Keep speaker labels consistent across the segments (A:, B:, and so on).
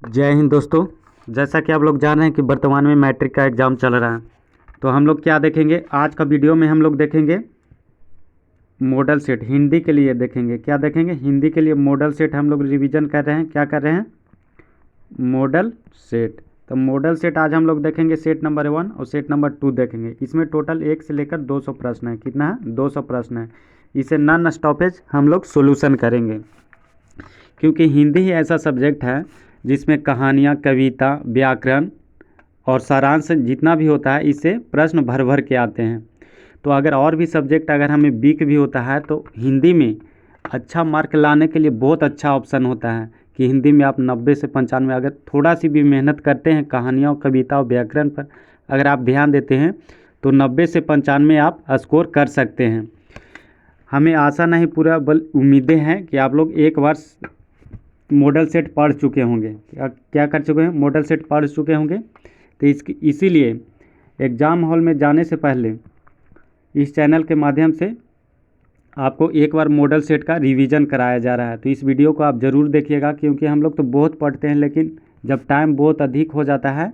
A: जय हिंद दोस्तों। जैसा कि आप लोग जान रहे हैं कि वर्तमान में मैट्रिक का एग्ज़ाम चल रहा है, तो हम लोग क्या देखेंगे आज का वीडियो में। हम लोग देखेंगे मॉडल सेट हिंदी के लिए देखेंगे। क्या देखेंगे? हिंदी के लिए मॉडल सेट हम लोग रिवीजन कर रहे हैं। क्या कर रहे हैं? Model set. तो मॉडल सेट आज हम लोग देखेंगे सेट नंबर 1 और सेट नंबर 2 देखेंगे। इसमें टोटल 1 से लेकर 200 प्रश्न है। कितना है? 200 प्रश्न है। इसे नॉन स्टॉपेज हम लोग सोल्यूशन करेंगे, क्योंकि हिंदी ही ऐसा सब्जेक्ट है जिसमें कहानियाँ, कविता, व्याकरण और सारांश जितना भी होता है, इससे प्रश्न भर भर के आते हैं। तो अगर और भी सब्जेक्ट अगर हमें वीक भी होता है तो हिंदी में अच्छा मार्क लाने के लिए बहुत अच्छा ऑप्शन होता है कि हिंदी में आप 90 से 95 अगर थोड़ा सी भी मेहनत करते हैं कहानियों, कविता और व्याकरण पर अगर आप ध्यान देते हैं तो 90 से 95 आप स्कोर कर सकते हैं। हमें आशा नहीं पूरा बल उम्मीदें हैं कि आप लोग एक बार मॉडल सेट पढ़ चुके होंगे। क्या कर चुके हैं? मॉडल सेट पढ़ चुके होंगे। तो इसीलिए एग्ज़ाम हॉल में जाने से पहले इस चैनल के माध्यम से आपको एक बार मॉडल सेट का रिवीजन कराया जा रहा है। तो इस वीडियो को आप ज़रूर देखिएगा, क्योंकि हम लोग तो बहुत पढ़ते हैं, लेकिन जब टाइम बहुत अधिक हो जाता है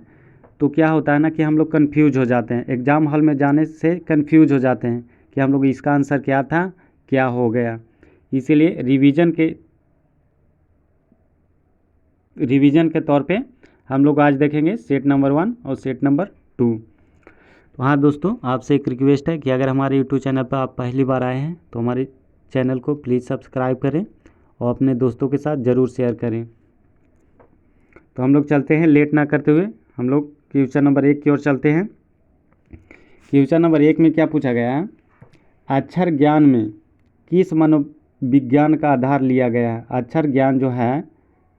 A: तो क्या होता है ना कि हम लोग कन्फ्यूज हो जाते हैं। एग्ज़ाम हॉल में जाने से कन्फ्यूज हो जाते हैं कि हम लोग इसका आंसर क्या था, क्या हो गया। इसीलिए रिवीजन के तौर पे हम लोग आज देखेंगे सेट नंबर 1 और सेट नंबर 2। तो हाँ दोस्तों, आपसे एक रिक्वेस्ट है कि अगर हमारे यूट्यूब चैनल पर आप पहली बार आए हैं तो हमारे चैनल को प्लीज़ सब्सक्राइब करें और अपने दोस्तों के साथ ज़रूर शेयर करें। तो हम लोग चलते हैं, लेट ना करते हुए हम लोग क्वेश्चन नंबर 1 की ओर चलते हैं। क्वेश्चन नंबर 1 में क्या पूछा गया है? अक्षर ज्ञान में किस मनोविज्ञान का आधार लिया गया है? अक्षर ज्ञान जो है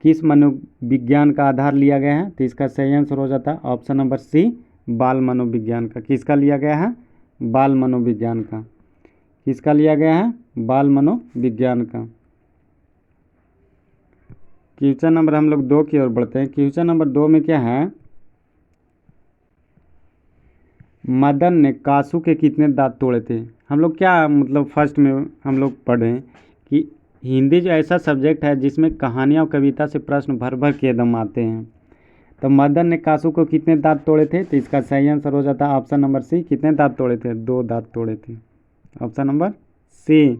A: किस मनोविज्ञान का आधार लिया गया है? तो इसका सही आंसर हो जाता है ऑप्शन नंबर सी, बाल मनोविज्ञान का। किसका लिया गया है? बाल मनोविज्ञान का। किसका लिया गया है? बाल मनोविज्ञान का। क्वेश्चन नंबर हम लोग 2 की ओर बढ़ते हैं। क्वेश्चन नंबर 2 में क्या है? मदन ने कासू के कितने दांत तोड़े थे? हम लोग क्या मतलब फर्स्ट में हम लोग पढ़ें कि हिंदी जो ऐसा सब्जेक्ट है जिसमें कहानियाँ और कविता से प्रश्न भर भर के एकदम आते हैं। तो मदन ने कासू को कितने दांत तोड़े थे? तो इसका सही आंसर हो जाता है ऑप्शन नंबर सी। कितने दांत तोड़े थे? 2 दांत तोड़े थे। Option number C.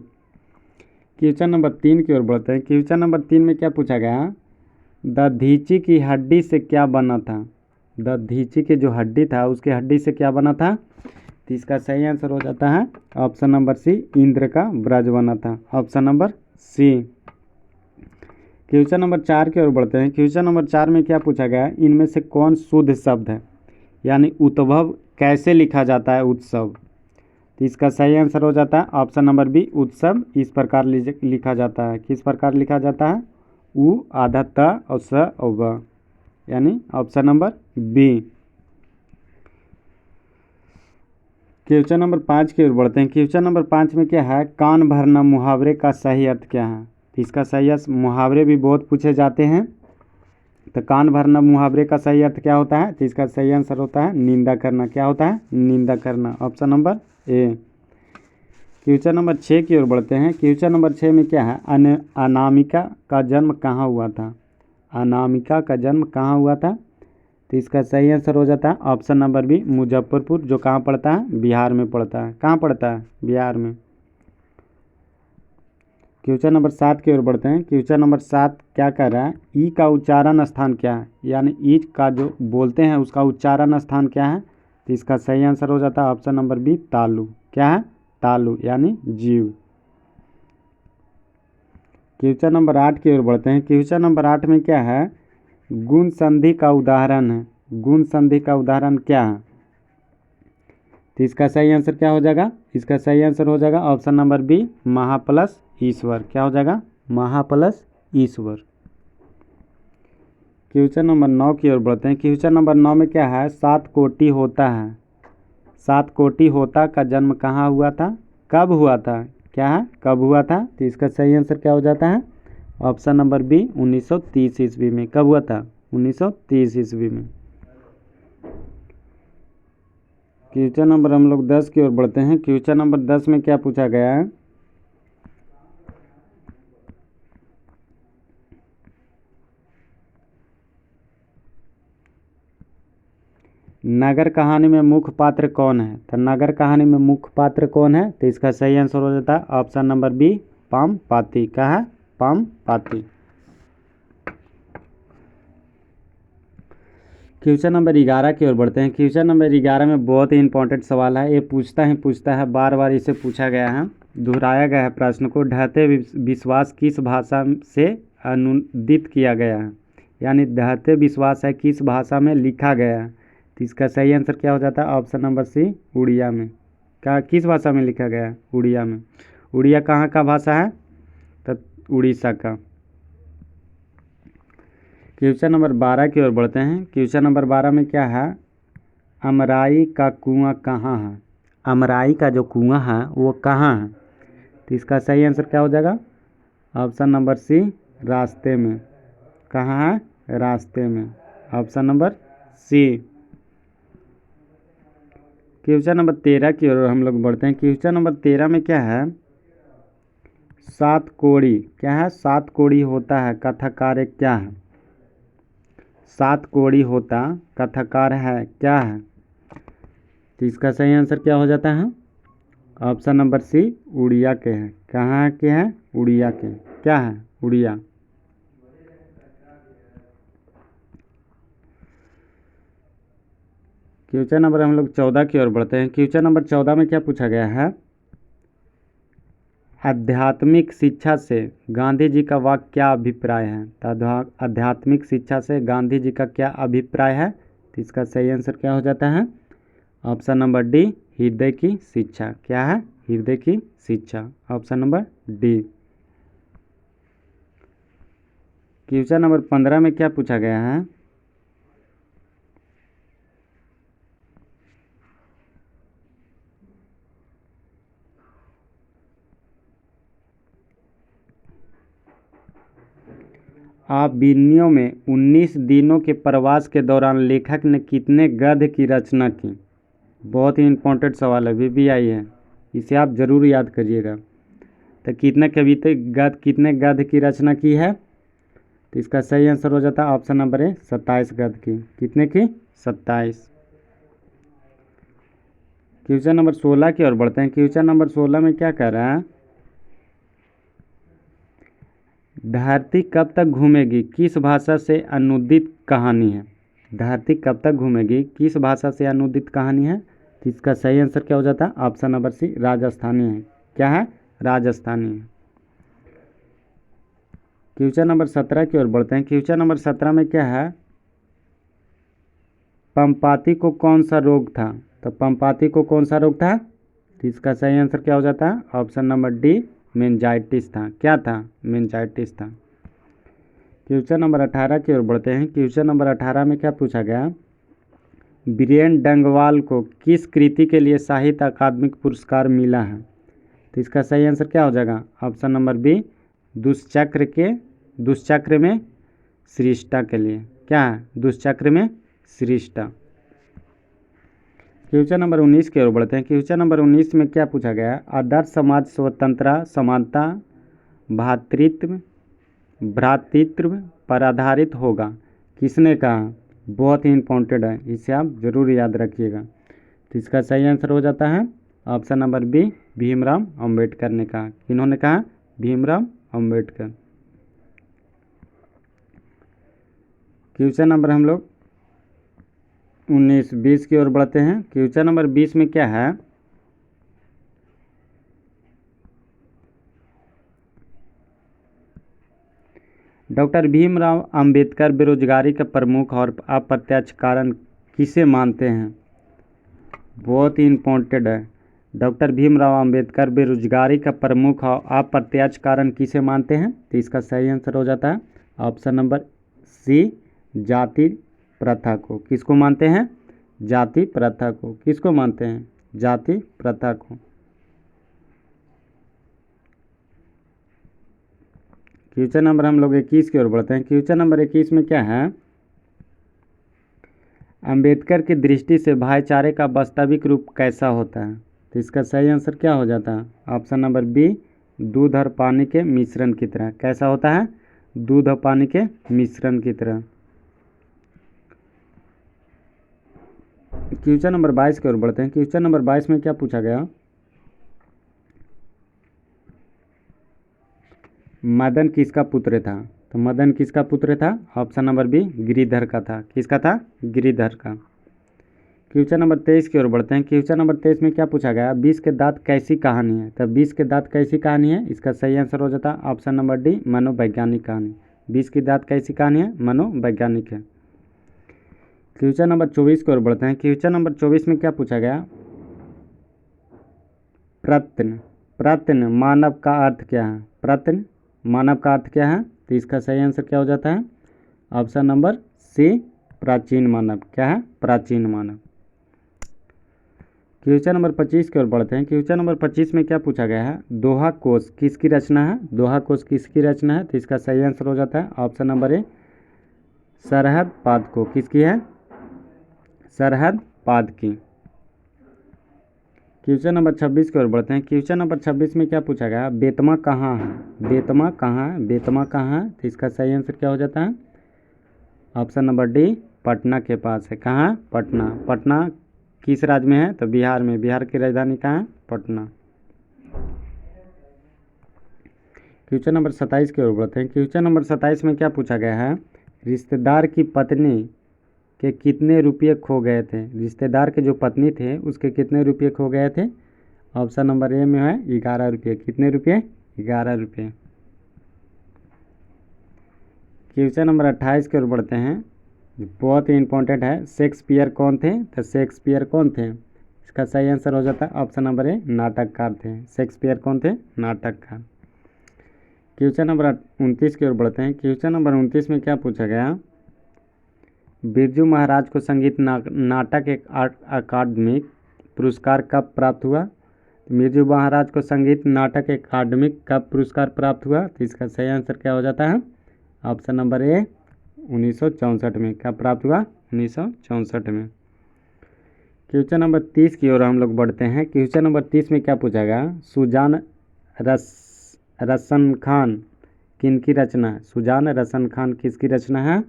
A: Question number 3 की ओर बढ़ते हैं। क्वेश्चन नंबर 3 में क्या पूछा गया? दधीची की हड्डी से क्या बना था? दधीची की जो हड्डी था उसकी हड्डी से क्या बना था? तो इसका सही आंसर हो जाता है ऑप्शन नंबर सी, इंद्र का ब्रज बना था। Option number C. Question number 4 की ओर बढ़ते हैं। क्वेश्चन नंबर 4 में क्या पूछा गया है? इनमें से कौन शुद्ध शब्द है? यानी उद्भव कैसे लिखा जाता है? उत्सव। तो इसका सही आंसर हो जाता है ऑप्शन नंबर बी, उत्सव इस प्रकार लिखा जाता है। किस प्रकार लिखा जाता है? उ आधा त और स और व, यानी option number B. Question number 5 की ओर बढ़ते हैं। क्वेश्चन नंबर 5 में क्या है? कान भरना मुहावरे का सही अर्थ क्या है? तो इसका सही अर्थ, मुहावरे भी बहुत पूछे जाते हैं, तो कान भरना मुहावरे का सही अर्थ क्या होता है? तो इसका सही आंसर होता है निंदा करना। क्या होता है? निंदा करना। Option number A. Question number 6 की ओर बढ़ते हैं। क्वेश्चन नंबर 6 में क्या है? अनामिका का जन्म कहाँ हुआ था? अनामिका का जन्म कहाँ हुआ था? तो इसका सही आंसर हो जाता है ऑप्शन नंबर बी, मुजफ्फरपुर, जो कहाँ पड़ता है? बिहार में पड़ता है। कहाँ पड़ता है? बिहार में। क्वेश्चन नंबर 7 की ओर बढ़ते हैं। क्वेश्चन नंबर 7 क्या कर रहा है? ई का उच्चारण स्थान क्या है? यानी ई का जो बोलते हैं उसका उच्चारण स्थान क्या है? तो इसका सही आंसर हो जाता है ऑप्शन नंबर बी, तालु। क्या है? तालु, यानी जीव। क्वेश्चन नंबर 8 की ओर बढ़ते हैं। क्वेश्चन नंबर 8 में क्या है? गुण संधि का उदाहरण है। गुण संधि का उदाहरण क्या है? तो इसका सही आंसर क्या हो जाएगा? इसका सही आंसर हो जाएगा ऑप्शन नंबर बी, महा प्लस ईश्वर। क्या हो जाएगा? महा प्लस ईश्वर। क्वेश्चन नंबर 9 की ओर बढ़ते हैं। क्वेश्चन नंबर 9 में क्या है? 7 कोटि होता है। 7 कोटि होता का जन्म कहाँ हुआ था? कब हुआ था? क्या है? कब हुआ था? तो इसका सही आंसर क्या हो जाता है? ऑप्शन नंबर बी, 1930 ईस्वी में। कब हुआ था? 1930 ईस्वी में। क्वेश्चन नंबर हम लोग 10 की ओर बढ़ते हैं। क्वेश्चन नंबर 10 में क्या पूछा गया है? नगर कहानी में मुख्य पात्र कौन है? तो नगर कहानी में मुख्य पात्र कौन है? तो इसका सही आंसर हो जाता है ऑप्शन नंबर बी, पामपाती। क्या है? पामपाती। क्वेश्चन नंबर 11 की ओर बढ़ते हैं। क्वेश्चन नंबर 11 में बहुत ही इंपॉर्टेंट सवाल है। ये पूछता है, बार बार इसे पूछा गया है, दोहराया गया है प्रश्न को। ढहते विश्वास किस भाषा से अनुदित किया गया है? यानी ढहते विश्वास है किस भाषा में लिखा गया है? तो इसका सही आंसर क्या हो जाता है? ऑप्शन नंबर सी, उड़िया में। क्या किस भाषा में लिखा गया है? उड़िया में। उड़िया कहाँ का भाषा है? तो उड़ीसा का। क्वेश्चन नंबर 12 की ओर बढ़ते हैं। क्वेश्चन नंबर 12 में क्या है? अमराई का कुआं कहाँ है? अमराई का जो कुआं है वो कहाँ है? तो इसका सही आंसर क्या हो जाएगा? ऑप्शन नंबर सी, रास्ते में। कहाँ है? रास्ते में। Option number C. Question number 13 की ओर हम लोग बढ़ते हैं। क्वेश्चन नंबर 13 में क्या है? सात कोड़ी। क्या है? सात कोड़ी होता है कथाकार क्या है? सात कोड़ी होता कथाकार है क्या है? तो इसका सही आंसर क्या हो जाता है? ऑप्शन नंबर सी, उड़िया के हैं। कहाँ के हैं? उड़िया के। क्या है? उड़िया। क्वेश्चन नंबर हम लोग 14 की ओर बढ़ते हैं। क्वेश्चन नंबर 14 में क्या पूछा गया है? आध्यात्मिक शिक्षा से गांधी जी का वाक्य क्या अभिप्राय है? तो आध्यात्मिक शिक्षा से गांधी जी का क्या अभिप्राय है? तो इसका सही आंसर क्या हो जाता है? ऑप्शन नंबर डी, हृदय की शिक्षा। क्या है? हृदय की शिक्षा। Option number D. Question number 15 में क्या पूछा गया है? आबिन्यो में 19 दिनों के प्रवास के दौरान लेखक ने कितने गद्य की रचना की? बहुत ही इंपॉर्टेंट सवाल है, VBI है, इसे आप ज़रूर याद करिएगा। तो कितने गद्य की रचना की है? तो इसका सही आंसर हो जाता है ऑप्शन नंबर ए, 27 गद्य की। कितने की? 27। क्वेश्चन नंबर 16 की ओर बढ़ते हैं। क्वेश्चन नंबर 16 में क्या कह रहा है? धरती कब तक घूमेगी किस भाषा से अनुदित कहानी है? धरती कब तक घूमेगी किस भाषा से अनुदित कहानी है? तो इसका सही आंसर क्या हो जाता है? ऑप्शन नंबर सी, राजस्थानी है। क्या है? राजस्थानी है। क्वेश्चन नंबर 17 की ओर बढ़ते हैं। क्वेश्चन नंबर 17 में क्या है? पंपाती को कौन सा रोग था? तो पंपाती को कौन सा रोग था? तो इसका सही आंसर क्या हो जाता है? ऑप्शन नंबर डी, मेनिंजाइटिस था। क्या था? मेनिंजाइटिस था। क्वेश्चन नंबर 18 की ओर बढ़ते हैं। क्वेश्चन नंबर 18 में क्या पूछा गया? बीरेन डंगवाल को किस कृति के लिए साहित्य अकादमी पुरस्कार मिला है? तो इसका सही आंसर क्या हो जाएगा? ऑप्शन नंबर बी, दुष्चक्र में श्रेष्ठता के लिए। क्या है? दुष्चक्र में श्रेष्ठता। क्वेश्चन नंबर 19 की ओर बढ़ते हैं। क्वेश्चन नंबर 19 में क्या पूछा गया? आदर्श समाज स्वतंत्रता, समानता, भ्रातृत्व पर आधारित होगा, किसने कहा? बहुत ही इंपॉर्टेंट है, इसे आप जरूर याद रखिएगा। तो इसका सही आंसर हो जाता है option number B, Bhimrao Ambedkar ने कहा। किन्होंने कहा? भीमराव अंबेडकर। क्वेश्चन नंबर हम लोग 20 की ओर बढ़ते हैं। क्वेश्चन नंबर 20 में क्या है? डॉक्टर भीमराव अंबेडकर बेरोजगारी का प्रमुख और अप्रत्यक्ष कारण किसे मानते हैं? बहुत ही इम्पोर्टेंट है। डॉक्टर भीमराव अंबेडकर बेरोजगारी का प्रमुख और अप्रत्यक्ष कारण किसे मानते हैं? तो इसका सही आंसर हो जाता है ऑप्शन नंबर सी, जाति प्रथा को। किसको मानते हैं? जाति प्रथा को। किसको मानते हैं? जाति प्रथा को। क्वेश्चन नंबर हम लोग 21 की ओर बढ़ते हैं। क्वेश्चन नंबर 21 में क्या है? अंबेडकर की दृष्टि से भाईचारे का वास्तविक रूप कैसा होता है? तो इसका सही आंसर क्या हो जाता है? ऑप्शन नंबर बी, दूध और पानी के मिश्रण की तरह। कैसा होता है? दूध और पानी के मिश्रण की तरह। क्वेश्चन नंबर 22 की ओर बढ़ते हैं। क्वेश्चन नंबर 22 में क्या पूछा गया? मदन किसका पुत्र था? तो मदन किसका पुत्र था? ऑप्शन नंबर बी गिरिधर का था। किसका था? गिरिधर का। क्वेश्चन नंबर 23 की ओर बढ़ते हैं। क्वेश्चन नंबर 23 में क्या पूछा गया? 20 के दांत कैसी कहानी है? तो 20 के दांत कैसी कहानी है? इसका सही आंसर हो जाता है ऑप्शन नंबर डी मनोवैज्ञानिक कहानी। 20 की दांत कैसी कहानी है? मनोवैज्ञानिक है। क्वेश्चन नंबर 24 की ओर बढ़ते हैं। क्वेश्चन नंबर 24 में क्या पूछा गया? प्रत्न प्रत्न मानव का अर्थ क्या है? प्रत्न मानव का अर्थ क्या है? तो इसका सही आंसर क्या हो जाता है? ऑप्शन नंबर सी प्राचीन मानव। क्या है? प्राचीन मानव। क्वेश्चन नंबर 25 की ओर बढ़ते हैं। क्वेश्चन नंबर 25 में क्या पूछा गया है? दोहा कोश किसकी रचना है? दोहा कोश किसकी रचना है? तो इसका सही आंसर हो जाता है ऑप्शन नंबर ए सरहद पादको। किसकी है? सरहद पाद की। क्वेश्चन नंबर 26 की ओर बढ़ते हैं। क्वेश्चन नंबर 26 में क्या पूछा गया? बेतमा कहाँ है? बेतमा कहाँ है? बेतमा कहाँ है? तो इसका सही आंसर क्या हो जाता है? ऑप्शन नंबर डी पटना के पास है। कहाँ? पटना। पटना किस राज्य में है? तो बिहार में। बिहार की राजधानी कहाँ है? पटना। क्वेश्चन नंबर 27 की ओर बढ़ते हैं। क्वेश्चन नंबर 27 में क्या पूछा गया है? रिश्तेदार की पत्नी के कितने रुपये खो गए थे? रिश्तेदार के जो पत्नी थे उसके कितने रुपये खो गए थे? ऑप्शन नंबर ए में है 11 रुपये। कितने रुपये? 11 रुपये। क्वेश्चन नंबर 28 की ओर बढ़ते हैं। बहुत ही इंपॉर्टेंट है। शेक्सपियर कौन थे? तो शेक्सपियर कौन थे? इसका सही आंसर हो जाता है ऑप्शन नंबर ए नाटककार थे। शेक्सपियर कौन थे? नाटककार। क्वेश्चन नंबर 29 की ओर बढ़ते हैं। क्वेश्चन नंबर 29 में क्या पूछा गया? बिरजू महाराज को संगीत नाटक एक अकादमिक पुरस्कार कब प्राप्त हुआ? बिरजू महाराज को संगीत नाटक अकादमिक कब पुरस्कार प्राप्त हुआ? तो इसका सही आंसर क्या हो जाता है? ऑप्शन नंबर ए 1964 में। कब प्राप्त हुआ? 1964 में। क्वेश्चन नंबर 30 की ओर हम लोग बढ़ते हैं। क्वेश्चन नंबर 30 में क्या पूछा गया? सुजान रसन खान किनकी रचना है? सुजान रसन खान किसकी रचना है?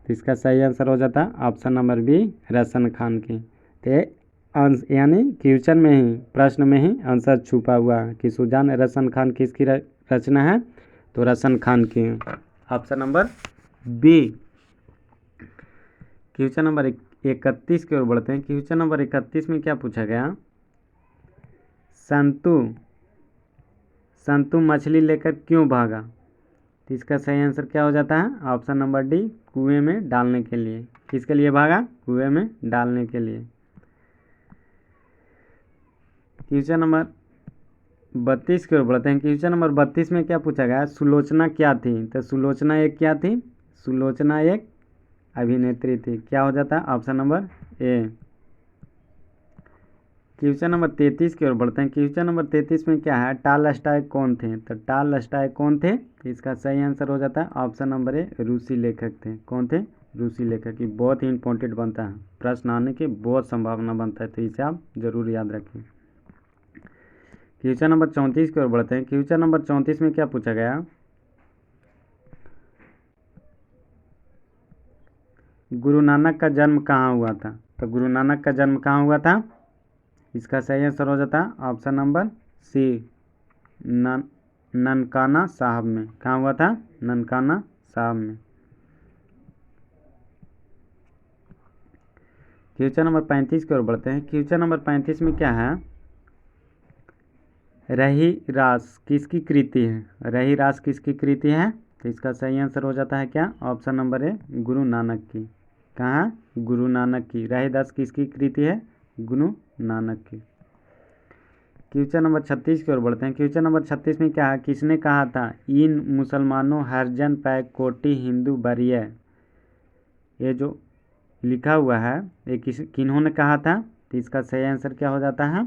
A: तो इसका सही आंसर हो जाता है ऑप्शन नंबर बी रसन खान की। तो यानी क्वेश्चन में ही, प्रश्न में ही आंसर छुपा हुआ है कि सुजान रसन खान किसकी रचना है? तो रसन खान की। Option number B. Question number 31 की ओर बढ़ते हैं। क्वेश्चन नंबर 31 में क्या पूछा गया? संतु मछली लेकर क्यों भागा? तो इसका सही आंसर क्या हो जाता है? ऑप्शन नंबर डी कुएं में डालने के लिए। किसके लिए भागा? कुएं में डालने के लिए। क्वेश्चन नंबर 32 की ओर बढ़ते हैं। क्वेश्चन नंबर 32 में क्या पूछा गया? सुलोचना क्या थी? तो सुलोचना एक क्या थी? सुलोचना एक अभिनेत्री थी। क्या हो जाता है? Option number A. Question number 33 की ओर बढ़ते हैं। क्वेश्चन नंबर 33 में क्या है? टॉलस्टॉय कौन थे? तो टॉलस्टॉय कौन थे? तो इसका सही आंसर हो जाता है ऑप्शन नंबर ए रूसी लेखक थे। कौन थे? रूसी लेखक। ये बहुत ही इंपॉर्टेंट बनता है, प्रश्न आने की बहुत संभावना बनता है, तो इसे आप जरूर याद रखें। क्वेश्चन नंबर 34 की ओर बढ़ते हैं। क्वेश्चन नंबर 34 में क्या पूछा गया? गुरु नानक का जन्म कहाँ हुआ था? तो गुरु नानक का जन्म कहाँ हुआ था? इसका सही आंसर हो जाता है ऑप्शन नंबर सी ननकाना साहब में। कहाँ हुआ था? ननकाना साहब में। क्वेश्चन नंबर 35 की ओर बढ़ते हैं। क्वेश्चन नंबर 35 में क्या है? रही रास किसकी कृति है? रही रास किसकी कृति है? तो इसका सही आंसर हो जाता है क्या? Option number A Guru Nanak की। कहाँ? गुरु नानक की। रहीदास किसकी कृति है? गुरु नानक की। क्वेश्चन नंबर 36 की ओर बढ़ते हैं। क्वेश्चन नंबर 36 में क्या है? किसने कहा था इन मुसलमानों हरजन पै कोटि हिंदू बरिय? ये जो लिखा हुआ है ये किन्होंने कहा था? तो इसका सही आंसर क्या हो जाता है?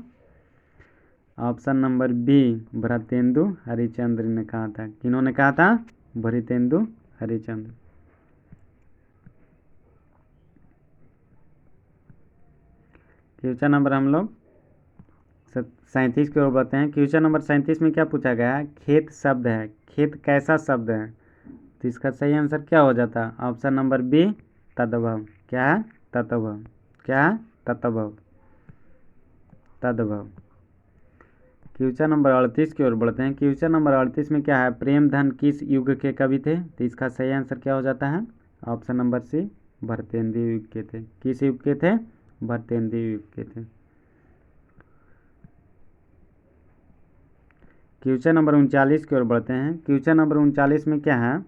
A: Option number B Bharatendu Harichandra ने कहा था। किन्होंने कहा था? भरतेंदु हरिचंद्र। क्वेश्चन नंबर हम लोग 37 की ओर बढ़ते हैं। क्वेश्चन नंबर 37 में क्या पूछा गया है? खेत शब्द है, खेत कैसा शब्द है? तो इसका सही आंसर क्या हो जाता है? ऑप्शन नंबर बी तद्भव। क्या है? तद्भव। क्या है? तत्भव, तद्भव। क्वेश्चन नंबर 38 की ओर बढ़ते हैं। क्वेश्चन नंबर 38 में क्या है, प्रेमधन किस युग के कवि थे? तो इसका सही आंसर क्या हो जाता है? ऑप्शन नंबर सी, भरतेंदु युग के थे। किस युग के थे? भरतेंदु युग के थे। क्वेश्चन नंबर 39 की ओर बढ़ते हैं। क्वेश्चन नंबर 39 में क्या है,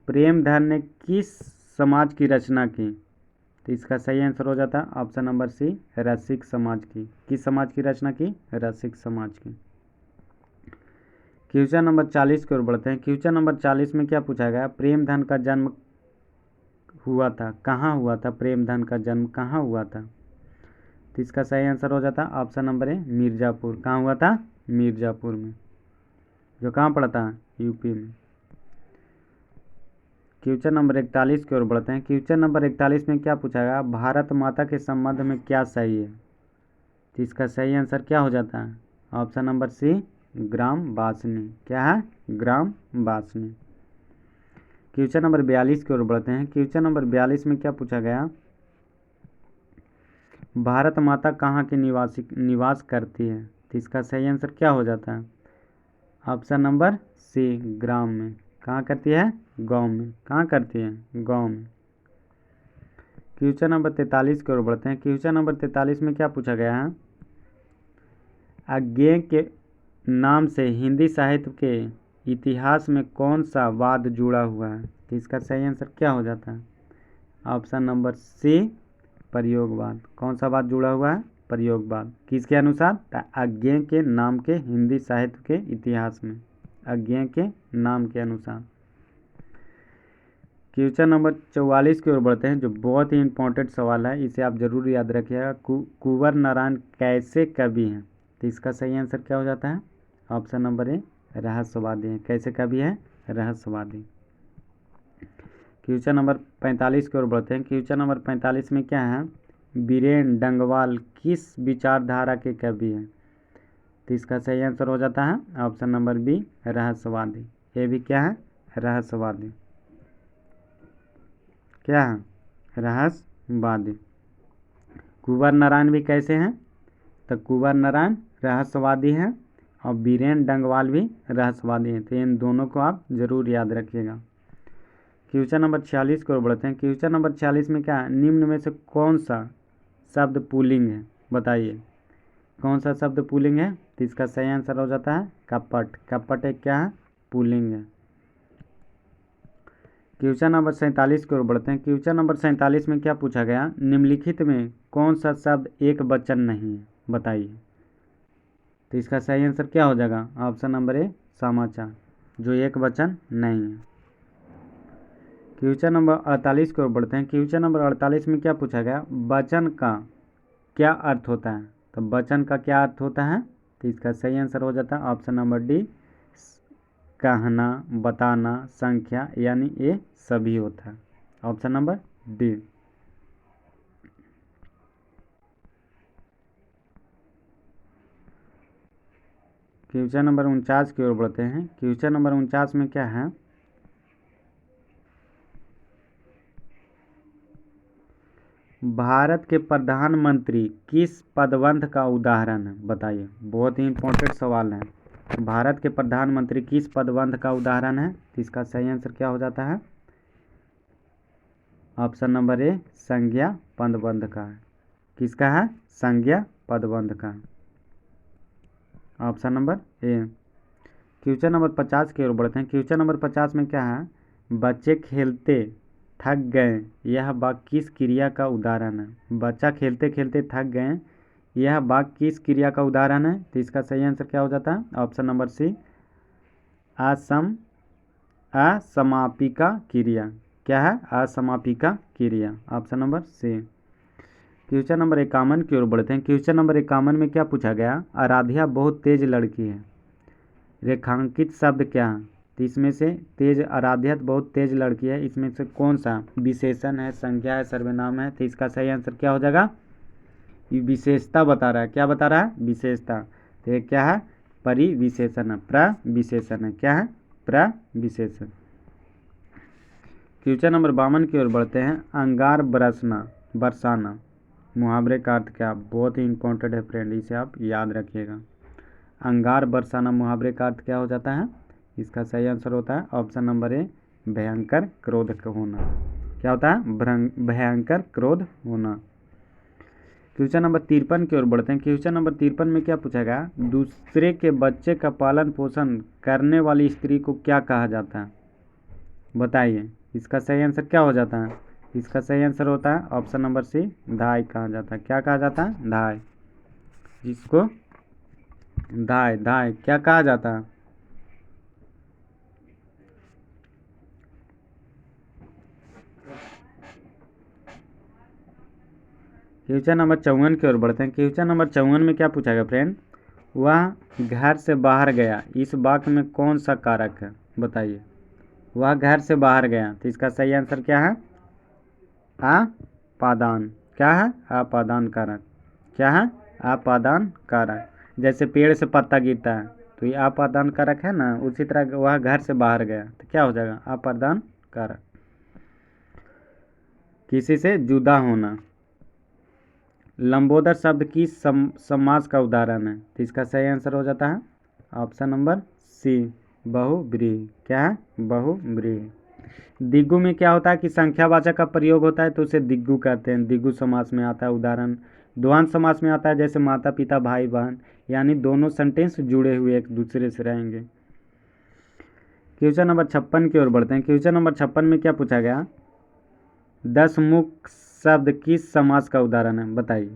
A: प्रेमधन ने किस समाज की रचना की? तो इसका सही आंसर हो जाता है ऑप्शन नंबर सी, रसिक समाज की। किस समाज की रचना की? रसिक समाज की। क्वेश्चन नंबर 40 की ओर बढ़ते हैं। क्वेश्चन नंबर 40 में क्या पूछा गया, प्रेमधन का जन्म हुआ था, कहाँ हुआ था? प्रेमधन का जन्म कहाँ हुआ था? तो इसका सही आंसर हो जाता है ऑप्शन नंबर ए, मिर्ज़ापुर। कहाँ हुआ था? मिर्ज़ापुर में, जो कहाँ पड़ा था? यूपी में। क्वेश्चन नंबर 41 की ओर बढ़ते हैं। क्वेश्चन नंबर 41 में क्या पूछा गया, भारत माता के संबंध में क्या सही है? तो इसका सही आंसर क्या हो जाता है? ऑप्शन नंबर सी, ग्राम वासनी। क्या है? ग्राम वासनी। क्वेश्चन नंबर 42 की ओर बढ़ते हैं। क्वेश्चन नंबर 42 में क्या पूछा गया, भारत माता कहाँ के निवास करती है? तो इसका सही आंसर क्या हो जाता है? ऑप्शन नंबर सी, ग्राम में। कहाँ करती है? गांव में। कहाँ करती है? गांव में। क्वेश्चन नंबर 43 की ओर बढ़ते हैं। क्वेश्चन नंबर 43 में क्या पूछा गया है, अज्ञेय के नाम से हिंदी साहित्य के इतिहास में कौन सा वाद जुड़ा हुआ है? तो इसका सही आंसर क्या हो जाता है? ऑप्शन नंबर सी, प्रयोगवाद। कौन सा वाद जुड़ा हुआ है? प्रयोगवाद। किसके अनुसार? अज्ञेय के नाम के हिंदी साहित्य के इतिहास में, अज्ञेय के नाम के अनुसार। क्वेश्चन नंबर 44 की ओर बढ़ते हैं, जो बहुत ही इंपॉर्टेंट सवाल है, इसे आप जरूर याद रखिएगा। कुंवर नारायण कैसे कवि हैं? तो इसका सही आंसर क्या हो जाता है? ऑप्शन नंबर ए, रहस्यवादी हैं। कैसे कवि है? रहस्यवादी। क्वेश्चन नंबर 45 की ओर बढ़ते हैं। क्वेश्चन नंबर 45 में क्या है, बीरेन डंगवाल किस विचारधारा के कवि हैं? तो इसका सही आंसर हो जाता है ऑप्शन नंबर बी, रहस्यवादी। ये भी क्या है? रहस्यवादी। क्या है? रहस्यवादी। कुंवर नारायण भी कैसे हैं? तो कुंवर नारायण रहस्यवादी हैं और बीरेन डंगवाल भी रहस्यवादी हैं। तो इन दोनों को आप जरूर याद रखिएगा। क्वेश्चन नंबर 46 की ओर बढ़ते हैं। क्वेश्चन नंबर 46 में क्या है, निम्न में से कौन सा शब्द पुल्लिंग है? बताइए कौन सा शब्द पुल्लिंग है? तो इसका सही आंसर हो जाता है कपट। कपट एक क्या है? पुल्लिंग है। क्वेश्चन नंबर 47 की ओर बढ़ते हैं। क्वेश्चन नंबर 47 में क्या पूछा गया, निम्नलिखित में कौन सा शब्द एक वचन नहीं है? बताइए। तो इसका सही आंसर क्या हो जाएगा? ऑप्शन नंबर ए, समाचार, जो एक वचन नहीं है। क्वेश्चन नंबर 48 की ओर बढ़ते हैं। क्वेश्चन नंबर 48 में क्या पूछा गया, वचन का क्या अर्थ होता है? तो वचन का क्या अर्थ होता है? तो इसका सही आंसर हो जाता है ऑप्शन नंबर डी, कहना, बताना, संख्या, यानी ये सभी होता है। Option number D. Question number 49 की ओर बढ़ते हैं। क्वेश्चन नंबर 49 में क्या है, भारत के प्रधानमंत्री किस पदवंध का उदाहरण है? बताइए, बहुत ही इंपॉर्टेंट सवाल है। भारत के प्रधानमंत्री किस पदवंध का उदाहरण है? तो इसका सही आंसर क्या हो जाता है? ऑप्शन नंबर ए, संज्ञा पदबंध का है। किसका है? संज्ञा पदबंध का। Option number A. Question number 50 की ओर बढ़ते हैं। क्वेश्चन नंबर 50 में क्या है, बच्चे खेलते थक गए, यह वाक्य किस क्रिया का उदाहरण है? बच्चा खेलते खेलते थक गए, यह वाक्य किस क्रिया का उदाहरण है? तो इसका सही आंसर क्या हो जाता है? ऑप्शन नंबर सी, असमापिका क्रिया। क्या है? असमापिका क्रिया। Option number C. Question number 51 की ओर बढ़ते हैं। क्वेश्चन नंबर 51 में क्या पूछा गया, आराध्या बहुत तेज लड़की है, रेखांकित शब्द क्या है? तो इसमें से तेज, आराध्या बहुत तेज लड़की है, इसमें से कौन सा विशेषण है, संज्ञा है, सर्वनाम है? तो इसका सही आंसर क्या हो जाएगा? ये विशेषता बता रहा है। क्या बता रहा है? विशेषता। तो ये क्या है? परिविशेषण है, प्रविशेषण है। क्या है? प्रविशेषण। क्वेश्चन नंबर 52 की ओर बढ़ते हैं। अंगार बरसना बरसाना मुहावरे का अर्थ क्या? बहुत ही इंपॉर्टेंट है फ्रेंड, इसे आप याद रखिएगा। अंगार बरसाना मुहावरे का अर्थ क्या हो जाता है? इसका सही आंसर होता है ऑप्शन नंबर ए, भयंकर क्रोध होना। क्या होता है? भयंकर क्रोध होना। क्वेश्चन नंबर 53 की ओर बढ़ते हैं। क्वेश्चन नंबर 53 में क्या पूछा गया? दूसरे के बच्चे का पालन पोषण करने वाली स्त्री को क्या कहा जाता है? बताइए, इसका सही आंसर क्या हो जाता है? इसका सही आंसर होता है ऑप्शन नंबर सी, धाय कहा जाता है। क्या कहा जाता है? धाय। जिसको धाय धाय क्या कहा जाता है? क्वेश्चन नंबर 54 की ओर बढ़ते हैं। क्वेश्चन नंबर 54 में क्या पूछा गया फ्रेंड? वह घर से बाहर गया, इस वाक्य में कौन सा कारक है? बताइए। वह घर से बाहर गया, तो इसका सही आंसर क्या है? अपादान। क्या है? अपादान कारक। क्या है? अपादान कारक। जैसे पेड़ से पत्ता गिरता है तो ये अपादान कारक है ना, उसी तरह वह घर से बाहर गया तो क्या हो जाएगा? अपादान कारक। किसी से जुदा होना। लंबोदर शब्द की समास का उदाहरण है, तो इसका सही आंसर हो जाता है ऑप्शन नंबर सी, बहुव्रीहि। क्या है? बहुव्रीहि। दिग्गु में क्या होता है कि संख्यावाचक का प्रयोग होता है तो उसे दिग्गु कहते हैं, दिग्गु समास में आता है। उदाहरण द्वंद्व समास में आता है, जैसे माता पिता भाई बहन, यानी दोनों सेंटेंस जुड़े हुए एक दूसरे से रहेंगे। क्वेश्चन नंबर 56 की ओर बढ़ते हैं। क्वेश्चन नंबर 56 में क्या पूछा गया? 10 मुख शब्द किस समास का उदाहरण है? बताइए।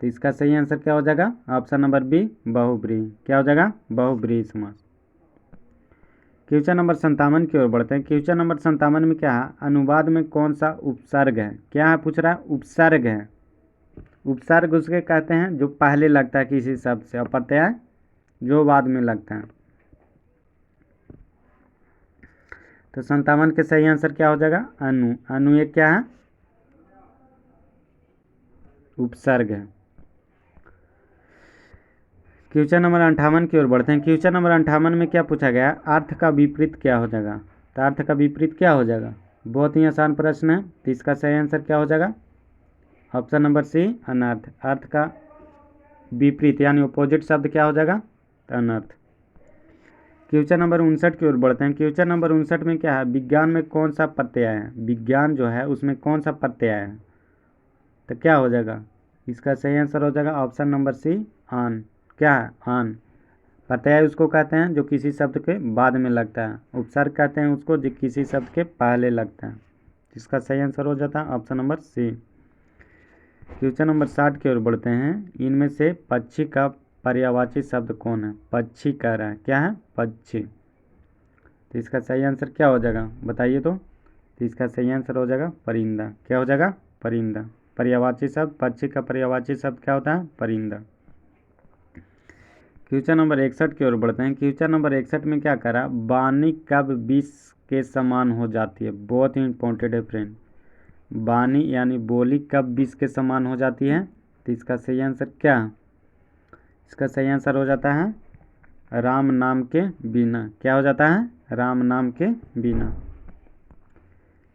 A: तो इसका सही आंसर क्या हो जाएगा? ऑप्शन नंबर बी, बहुव्रीहि। क्या हो जाएगा? बहुव्रीहि समास। क्वेश्चन नंबर 57 की ओर बढ़ते हैं। क्वेश्चन नंबर 57 में क्या है? अनुवाद में कौन सा उपसर्ग है? क्या है पूछ रहा है? उपसर्ग है। उपसर्ग उसके कहते हैं जो पहले लगता है किसी शब्द से, और प्रत्यय जो बाद में लगता है। तो 57 के सही आंसर क्या हो जाएगा? अनु। अनु एक क्या है? उपसर्ग है। क्वेश्चन नंबर 58 की ओर बढ़ते हैं। क्वेश्चन नंबर 58 में क्या पूछा गया? अर्थ का विपरीत क्या हो जाएगा? तो अर्थ का विपरीत क्या हो जाएगा? बहुत ही आसान प्रश्न है, तो इसका सही आंसर क्या हो जाएगा? ऑप्शन नंबर सी, अनर्थ। अर्थ का विपरीत यानी अपोजिट शब्द क्या हो जाएगा? तो अनर्थ। क्वेश्चन नंबर 59 की ओर बढ़ते हैं। क्वेश्चन नंबर 59 में क्या है? विज्ञान में कौन सा प्रत्यय है? विज्ञान जो है उसमें कौन सा प्रत्यय है? तो क्या हो जाएगा? इसका सही आंसर हो जाएगा ऑप्शन नंबर सी, आन। क्या है? आन। प्रत्यय उसको कहते हैं जो किसी शब्द के बाद में लगता है। उपसर्ग कहते हैं उसको जो किसी शब्द के पहले लगता है। इसका सही आंसर हो जाता है option number C. Question number 60 की ओर बढ़ते हैं। इनमें से पक्षी का पर्यायवाची शब्द कौन है? पक्षी कह रहा है। क्या है? पक्षी। तो इसका सही आंसर क्या हो जाएगा? बताइए तो इसका सही आंसर हो जाएगा परिंदा। क्या हो जाएगा? परिंदा। पर्यायवाची शब्द, पक्षी का पर्यायवाची शब्द क्या होता है? परिंदा। क्वेश्चन नंबर 61 की ओर बढ़ते हैं। क्वेश्चन नंबर 61 में क्या करा? वाणी कब विष के समान हो जाती है? बहुत ही इंपॉर्टेंट है फ्रेंड। वाणी यानी बोली कब विष के समान हो जाती है? तो इसका सही आंसर क्या? इसका सही आंसर हो जाता है राम नाम के बिना। क्या हो जाता है? राम नाम के बिना।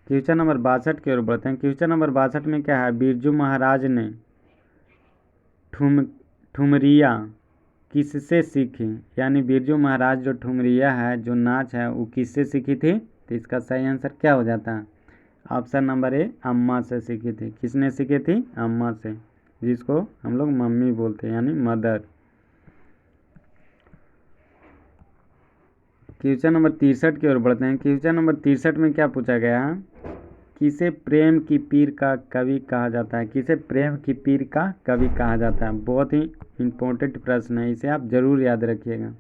A: क्वेश्चन नंबर 62 की ओर बढ़ते हैं। क्वेश्चन नंबर 62 में क्या है? बिरजू महाराज ने ठुमरिया किससे सीखी? यानी बिरजू महाराज जो ठुमरिया है, जो नाच है, वो किससे सीखी थी? तो इसका सही आंसर क्या हो जाता है? ऑप्शन नंबर ए, अम्मा से सीखी थी। किसने सीखी थी? अम्मा से, जिसको हम लोग मम्मी बोलते हैं यानी मदर। क्वेश्चन नंबर 63 की ओर बढ़ते हैं। क्वेश्चन नंबर 63 में क्या पूछा गया है? किसे प्रेम की पीर का कवि कहा जाता है? किसे प्रेम की पीर का कवि कहा जाता है? बहुत ही इंपॉर्टेंट प्रश्न है, इसे आप जरूर याद रखिएगा।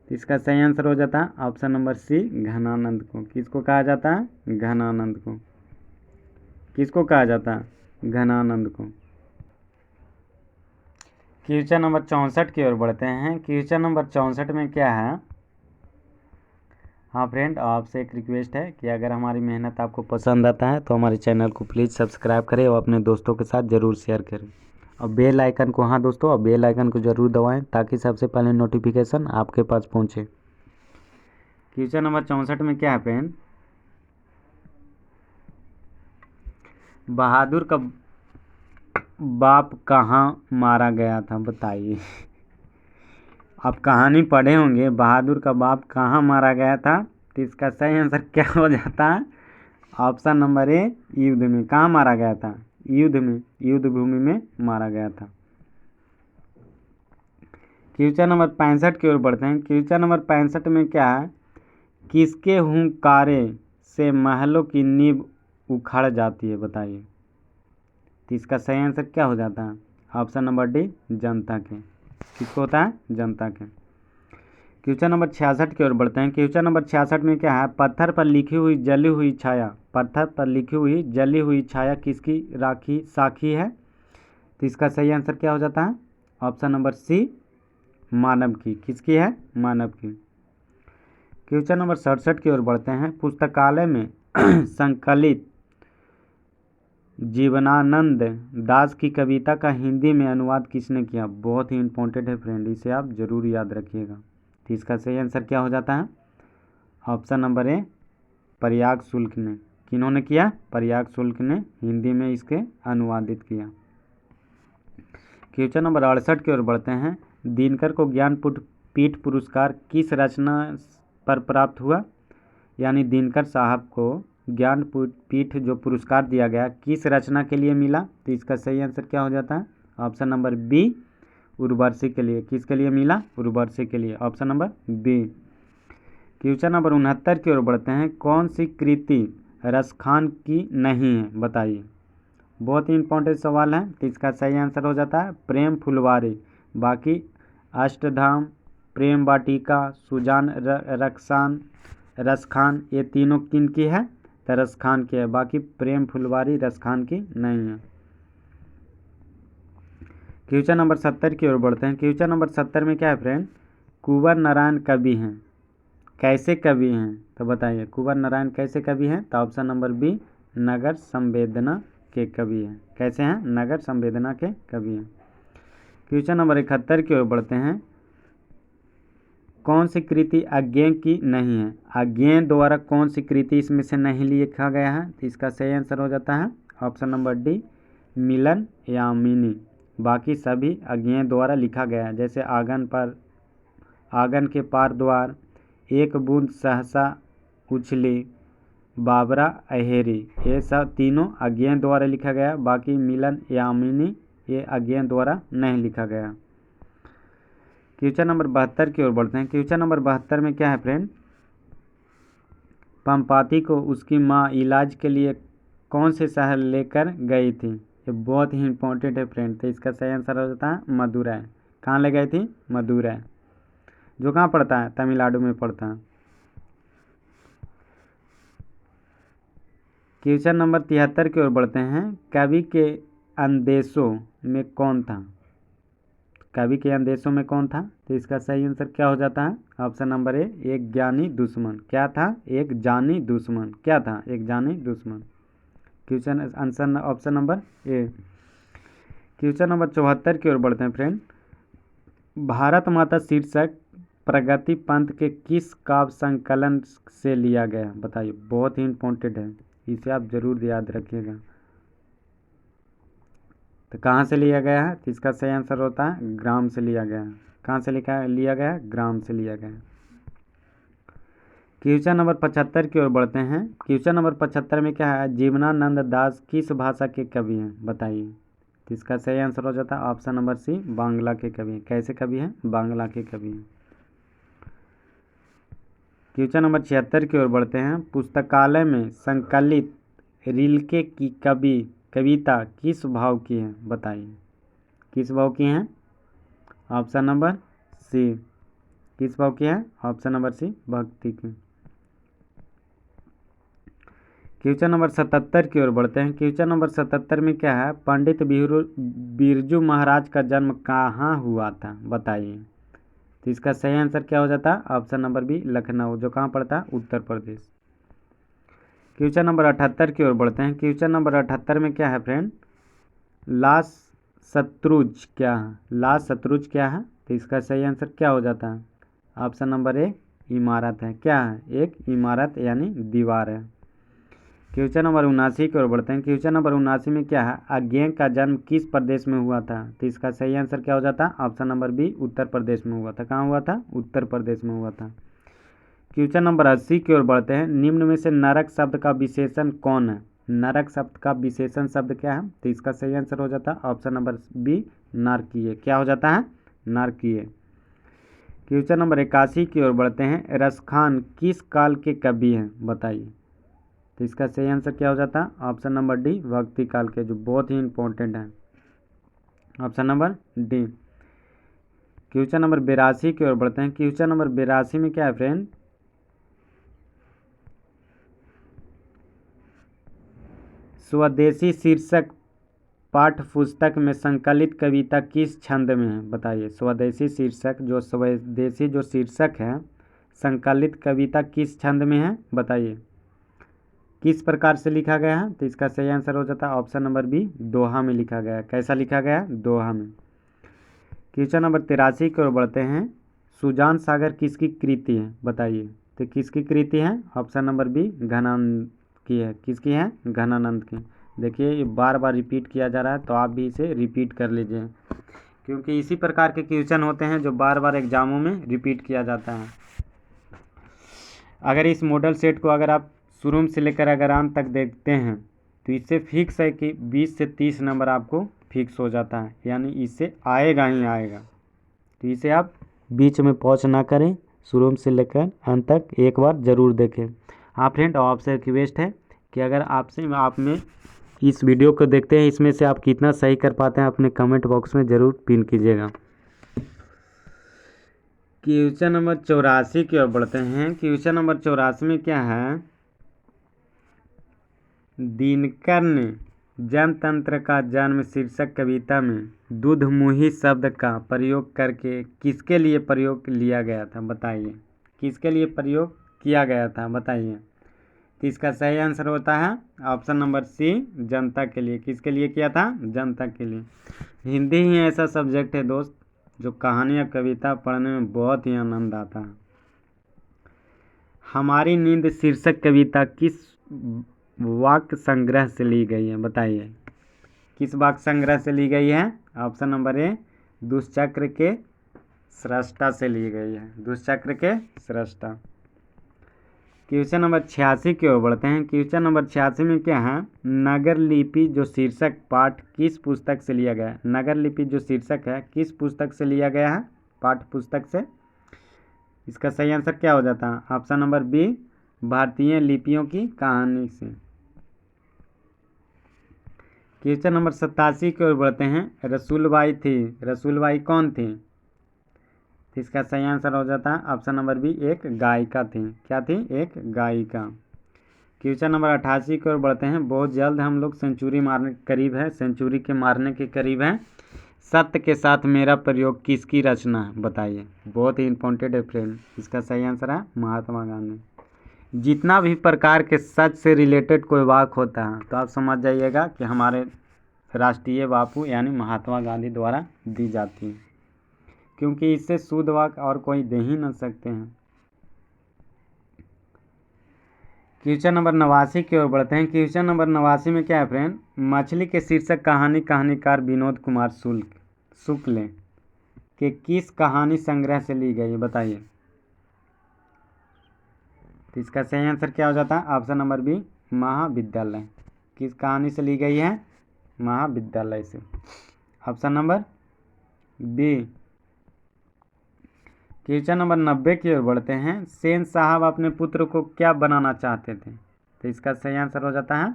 A: इसका सही आंसर हो जाता है ऑप्शन नंबर सी, घनानंद को। किसको कहा जाता है? घनानंद को। किसको कहा जाता है? घनानंद को। क्वेश्चन नंबर 64 की ओर बढ़ते हैं। क्वेश्चन नंबर 64 में क्या है? हाँ फ्रेंड, आपसे एक रिक्वेस्ट है कि अगर हमारी मेहनत आपको पसंद आता है तो हमारे चैनल को प्लीज़ सब्सक्राइब करें और अपने दोस्तों के साथ ज़रूर शेयर करें। और बेल आइकन को, हाँ दोस्तों, और बेल आइकन को ज़रूर दबाएं ताकि सबसे पहले नोटिफिकेशन आपके पास पहुँचे। क्वेश्चन नंबर 64 में क्या है फ्रेंड? बहादुर का बाप कहाँ मारा गया था, बताइए। आप कहानी पढ़े होंगे, बहादुर का बाप कहाँ मारा गया था, तो इसका सही आंसर क्या हो जाता है? ऑप्शन नंबर ए, युद्ध में। कहाँ मारा गया था? युद्ध में, युद्ध भूमि में मारा गया था। क्वेश्चन नंबर 65 की ओर बढ़ते हैं। क्वेश्चन नंबर 65 में क्या है? किसके हुंकारे से महलों की नींव उखड़ जाती है, बताइए। तो इसका सही आंसर क्या हो जाता है? ऑप्शन नंबर डी, जनता के। किसको होता है? जनता के। क्वेश्चन नंबर 66 की ओर बढ़ते हैं। क्वेश्चन नंबर 66 में क्या है? पत्थर पर लिखी हुई जली हुई छाया, पत्थर पर लिखी हुई जली हुई छाया किसकी राखी साखी है? तो इसका सही आंसर क्या हो जाता है? ऑप्शन नंबर सी, मानव की। किसकी है? मानव की। क्वेश्चन नंबर 67 की ओर बढ़ते हैं। पुस्तकालय में संकलित जीवनानंद दास की कविता का हिंदी में अनुवाद किसने किया? बहुत ही इंपॉर्टेंट है फ्रेंड, इसे आप जरूर याद रखिएगा। तो इसका सही आंसर क्या हो जाता है? ऑप्शन नंबर ए, प्रयाग शुल्क ने। किन्होंने किया? प्रयाग शुल्क ने हिंदी में इसके अनुवादित किया। क्वेश्चन नंबर 68 की ओर बढ़ते हैं। दिनकर को ज्ञानपीठ पुरस्कार किस रचना पर प्राप्त हुआ? यानी दिनकर साहब को ज्ञानपीठ जो पुरस्कार दिया गया किस रचना के लिए मिला? तो इसका सही आंसर क्या हो जाता है? ऑप्शन नंबर बी, उर्वशी के लिए। किसके लिए मिला? उर्वशी के लिए। Option number B. Question number 69 की ओर बढ़ते हैं। कौन सी कृति रसखान की नहीं है, बताइए। बहुत ही इंपॉर्टेंट सवाल है। तो इसका सही आंसर हो जाता है प्रेम फुलवारी। बाकी अष्टधाम, प्रेम वाटिका, सुजान रक्सान, रसखान, ये तीनों किन की है? तो रसखान की है। बाकी प्रेम फुलवारी रसखान की नहीं है। क्वेश्चन नंबर 70 की ओर बढ़ते हैं। क्वेश्चन नंबर 70 में क्या है फ्रेंड? कुंवर नारायण कवि हैं, कैसे कवि हैं? तो बताइए, कुंवर नारायण कैसे कवि हैं? तो ऑप्शन नंबर बी, नगर संवेदना के कवि हैं। कैसे हैं? नगर संवेदना के कवि हैं। क्वेश्चन नंबर 71 की ओर बढ़ते हैं। कौन सी कृति अज्ञेय की नहीं है? अज्ञेय द्वारा कौन सी कृति इसमें से नहीं लिखा गया है? तो इसका सही आंसर हो जाता है ऑप्शन नंबर डी, मिलन यामिनी। बाकी सभी अज्ञेय द्वारा लिखा गया है, जैसे आंगन के पार द्वार, एक बूंद सहसा उछली, बाबरा अहेरी, ये सब तीनों अज्ञेय द्वारा लिखा गया। बाकी मिलन यामिनी ये अज्ञेय द्वारा नहीं लिखा गया। क्वेश्चन नंबर 72 की ओर बढ़ते हैं। क्वेश्चन नंबर 72 में क्या है फ्रेंड? पंपाती को उसकी माँ इलाज के लिए कौन से शहर लेकर गई थी? ये बहुत ही इंपॉर्टेंट है फ्रेंड। तो इसका सही आंसर हो जाता है मदुरै। कहाँ ले गई थी? मदुरै, जो कहाँ पड़ता है? तमिलनाडु में पड़ता है। क्वेश्चन नंबर 73 की ओर बढ़ते हैं। कवि के अंदेशों में कौन था? कवि के अंदेशों में कौन था? तो इसका सही आंसर क्या हो जाता है? ऑप्शन नंबर ए, एक ज्ञानी दुश्मन। क्या था? एक जानी दुश्मन। क्या था? एक जानी दुश्मन। Question answer option number A. Question number 74 की ओर बढ़ते हैं फ्रेंड। भारत माता शीर्षक प्रगति पंथ के किस काव्य संकलन से लिया गया? बताइए, बहुत ही इंपॉर्टेंट है, इसे आप जरूर याद रखिएगा। तो कहाँ से लिया गया है? तो इसका सही आंसर होता है ग्राम से लिया गया है। कहाँ से लिया गया है? ग्राम से लिया गया है। क्वेश्चन नंबर 75 की ओर बढ़ते हैं। क्वेश्चन नंबर 75 में क्या है? जीवनानंद दास किस भाषा के कवि हैं? बताइए। तो इसका सही आंसर हो जाता है ऑप्शन नंबर सी, बांग्ला के कवि हैं। कैसे कवि हैं? बांग्ला के कवि हैं। क्वेश्चन नंबर 76 की ओर बढ़ते हैं। पुस्तकालय में संकलित रिल्के की कविता किस भाव की है? बताइए, किस भाव की हैं? ऑप्शन नंबर सी, किस भाव की है? ऑप्शन नंबर सी, भक्ति की। क्वेश्चन नंबर 77 की ओर बढ़ते हैं। क्वेश्चन नंबर 77 में क्या है? पंडित बिरजू महाराज का जन्म कहाँ हुआ था? बताइए। तो इसका सही आंसर क्या हो जाता है? ऑप्शन नंबर बी, लखनऊ, जो कहाँ पड़ता है? उत्तर प्रदेश। क्वेश्चन नंबर 78 की ओर बढ़ते हैं। क्वेश्चन नंबर 78 में क्या है फ्रेंड? लाश शत्रुज क्या है? लाश शत्रुज क्या है? तो इसका सही आंसर क्या हो जाता है? ऑप्शन नंबर ए, इमारत है। क्या है? एक इमारत यानी दीवार है। क्वेश्चन नंबर 79 की ओर बढ़ते हैं। क्वेश्चन नंबर 79 में क्या है, अज्ञेय का जन्म किस प्रदेश में हुआ था? तो इसका सही आंसर क्या हो जाता? Option number B, Uttar Pradesh में हुआ था। कहाँ हुआ था? उत्तर प्रदेश में हुआ था। क्वेश्चन नंबर 80 की ओर बढ़ते हैं। निम्न में से नरक शब्द का विशेषण कौन है? नरक शब्द का विशेषण शब्द क्या है? तो इसका सही आंसर हो जाता है ऑप्शन नंबर बी, नारकीय। क्या हो जाता है? नारकीय। क्वेश्चन नंबर 81 की ओर बढ़ते हैं। रसखान किस काल के कवि हैं? बताइए। तो इसका सही आंसर क्या हो जाता है? ऑप्शन नंबर डी, भक्ति काल के, जो बहुत ही इंपॉर्टेंट है। Option number D. Question number 82 की ओर बढ़ते हैं। क्वेश्चन नंबर 82 में क्या है फ्रेंड, स्वदेशी शीर्षक पाठ्य पुस्तक में संकलित कविता किस छंद में है? बताइए। स्वदेशी शीर्षक, जो स्वदेशी जो शीर्षक है, संकलित कविता किस छंद में है? बताइए। किस प्रकार से लिखा गया है? तो इसका सही आंसर हो जाता है ऑप्शन नंबर बी, दोहा में लिखा गया है। कैसा लिखा गया? दोहा में। क्वेश्चन नंबर 83 की ओर बढ़ते हैं। सुजान सागर किसकी कृति है? बताइए। तो किसकी कृति है? ऑप्शन नंबर बी, घनानंद की है। किसकी है? घनानंद की। देखिए ये बार बार रिपीट किया जा रहा है, तो आप भी इसे रिपीट कर लीजिए, क्योंकि इसी प्रकार के क्वेश्चन होते हैं जो बार बार एग्जामों में रिपीट किया जाता है। अगर इस मॉडल सेट को अगर आप शुरू से लेकर अगर अंत तक देखते हैं तो इससे फिक्स है कि 20 से 30 नंबर आपको फिक्स हो जाता है, यानी इससे आएगा ही आएगा। तो इसे आप बीच में पॉज ना करें, शुरू से लेकर अंत तक एक बार ज़रूर देखें। हाँ फ्रेंड, आपसे रिक्वेस्ट है कि अगर आप में इस वीडियो को देखते हैं, इसमें से आप कितना सही कर पाते हैं अपने कमेंट बॉक्स में ज़रूर पिन कीजिएगा। क्वेश्चन नंबर 84 की ओर बढ़ते हैं। क्वेश्चन नंबर 84 में क्या है, दिनकर ने जनतंत्र का जन्म शीर्षक कविता में दुधमुही शब्द का प्रयोग करके किसके लिए प्रयोग लिया गया था? बताइए। किसके लिए प्रयोग किया गया था? बताइए। तो इसका सही आंसर होता है ऑप्शन नंबर सी, जनता के लिए। किसके लिए किया था? जनता के लिए। हिंदी ही ऐसा सब्जेक्ट है दोस्त जो कहानी या कविता पढ़ने में बहुत ही आनंद आता है। हमारी नींद शीर्षक कविता किस वाक्य संग्रह से ली गई है? बताइए। किस वाक्य संग्रह से ली गई है? ऑप्शन नंबर ए, दुष्चक्र के सृष्टा से ली गई है। दुष्चक्र के सृष्टा। क्वेश्चन नंबर 86 की ओर बढ़ते हैं। क्वेश्चन नंबर 86 में क्या है, नगर लिपि जो शीर्षक पाठ किस पुस्तक से लिया गया है? नगर लिपि जो शीर्षक है किस पुस्तक से लिया गया है? पाठ्य पुस्तक से। इसका सही आंसर क्या हो जाता है? ऑप्शन नंबर बी, भारतीय लिपियों की कहानी से। क्वेश्चन नंबर 87 की ओर बढ़ते हैं। रसूलबाई थी, रसूलबाई कौन थी? इसका सही आंसर हो जाता है ऑप्शन नंबर बी, एक गायिका थी। क्या थी? एक गायिका। क्वेश्चन नंबर 88 की ओर बढ़ते हैं। बहुत जल्द हम लोग सेंचुरी मारने के करीब है, सेंचुरी के मारने के करीब है। सत्य के साथ मेरा प्रयोग किसकी रचना है? बताइए। बहुत ही इंपॉर्टेंट है फ्रेंड। इसका सही आंसर है महात्मा गांधी। जितना भी प्रकार के सच से रिलेटेड कोई वाक्य होता है तो आप समझ जाइएगा कि हमारे राष्ट्रीय बापू यानी महात्मा गांधी द्वारा दी जाती है, क्योंकि इससे शुद्ध वाक्य और कोई दे ही न सकते हैं। क्वेश्चन नंबर 89 की ओर बढ़ते हैं। क्वेश्चन नंबर 89 में क्या है फ्रेंड, मछली के शीर्षक कहानी कहानीकार विनोद कुमार शुक्ल के किस कहानी संग्रह से ली गई है? बताइए। तो इसका सही आंसर क्या हो जाता है? ऑप्शन नंबर बी, महाविद्यालय। किस कहानी से ली गई है? महाविद्यालय से। Option number B. Question number 90 की ओर बढ़ते हैं। सेन साहब अपने पुत्र को क्या बनाना चाहते थे? तो इसका सही आंसर हो जाता है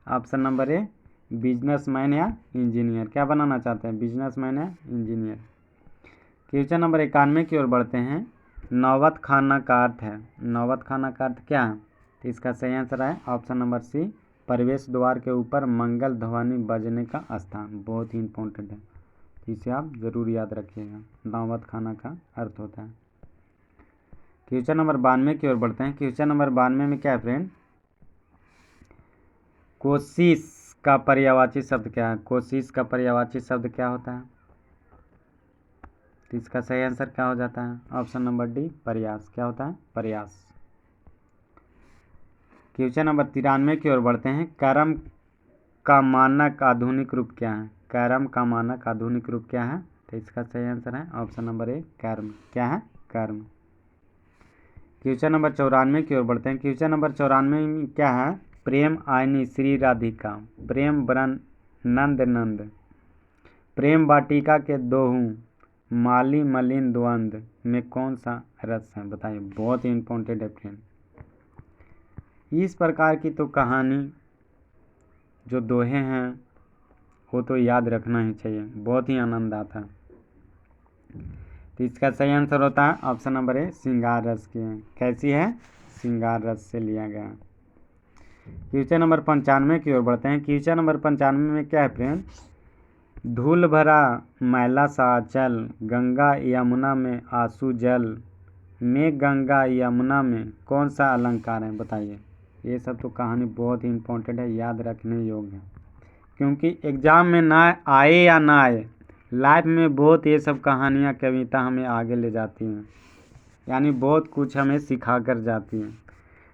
A: ऑप्शन नंबर ए, बिजनेसमैन या इंजीनियर। क्या बनाना चाहते हैं? बिजनेसमैन या इंजीनियर। क्वेश्चन नंबर 91 की ओर बढ़ते हैं। नौबत खाना का अर्थ है, नौबत खाना का अर्थ क्या है? तो इसका सही आंसर है ऑप्शन नंबर सी, प्रवेश द्वार के ऊपर मंगल ध्वनि बजने का स्थान। बहुत ही इंपॉर्टेंट है, इसे आप ज़रूर याद रखिएगा। नौबत खाना का अर्थ होता है। क्वेश्चन नंबर 92 की ओर बढ़ते हैं। क्वेश्चन नंबर 92 में क्या है फ्रेंड, कोशिश का पर्यायवाची शब्द क्या है? कोशिश का पर्यायवाची शब्द क्या होता है? तो इसका सही आंसर क्या हो जाता है? ऑप्शन नंबर डी, प्रयास। क्या होता है? प्रयास। क्वेश्चन नंबर 93 की ओर बढ़ते हैं। कर्म का मानक आधुनिक रूप क्या है? कर्म का मानक आधुनिक रूप क्या है? तो इसका सही आंसर है ऑप्शन नंबर ए कर्म। क्या है? कर्म। क्वेश्चन नंबर 94 की ओर बढ़ते हैं। क्वेश्चन नंबर 94 में क्या है? प्रेम आयनी श्री राधिका, प्रेम बरन नंद नंद, प्रेम वाटिका के दोहूं, माली मलिन द्वंद में कौन सा रस है? बताइए, बहुत ही इम्पोर्टेंट है फ्रेंड। इस प्रकार की तो कहानी जो दोहे हैं वो तो याद रखना ही चाहिए, बहुत ही आनंद आता है। तो इसका सही आंसर होता है ऑप्शन नंबर ए श्रृंगार रस की है। कैसी है? श्रृंगार रस से लिया गया। क्वेश्चन नंबर 95 की ओर बढ़ते हैं। क्वेश्चन नंबर 95 में क्या है फ्रेंड? धूल भरा मैला सा चल, गंगा यमुना में आंसू जल, में गंगा यमुना में कौन सा अलंकार है? बताइए। ये सब तो कहानी बहुत ही इम्पोर्टेंट है, याद रखने योग्य है, क्योंकि एग्जाम में ना आए या ना आए, लाइफ में बहुत ये सब कहानियाँ कविता हमें आगे ले जाती हैं, यानी बहुत कुछ हमें सिखा कर जाती हैं।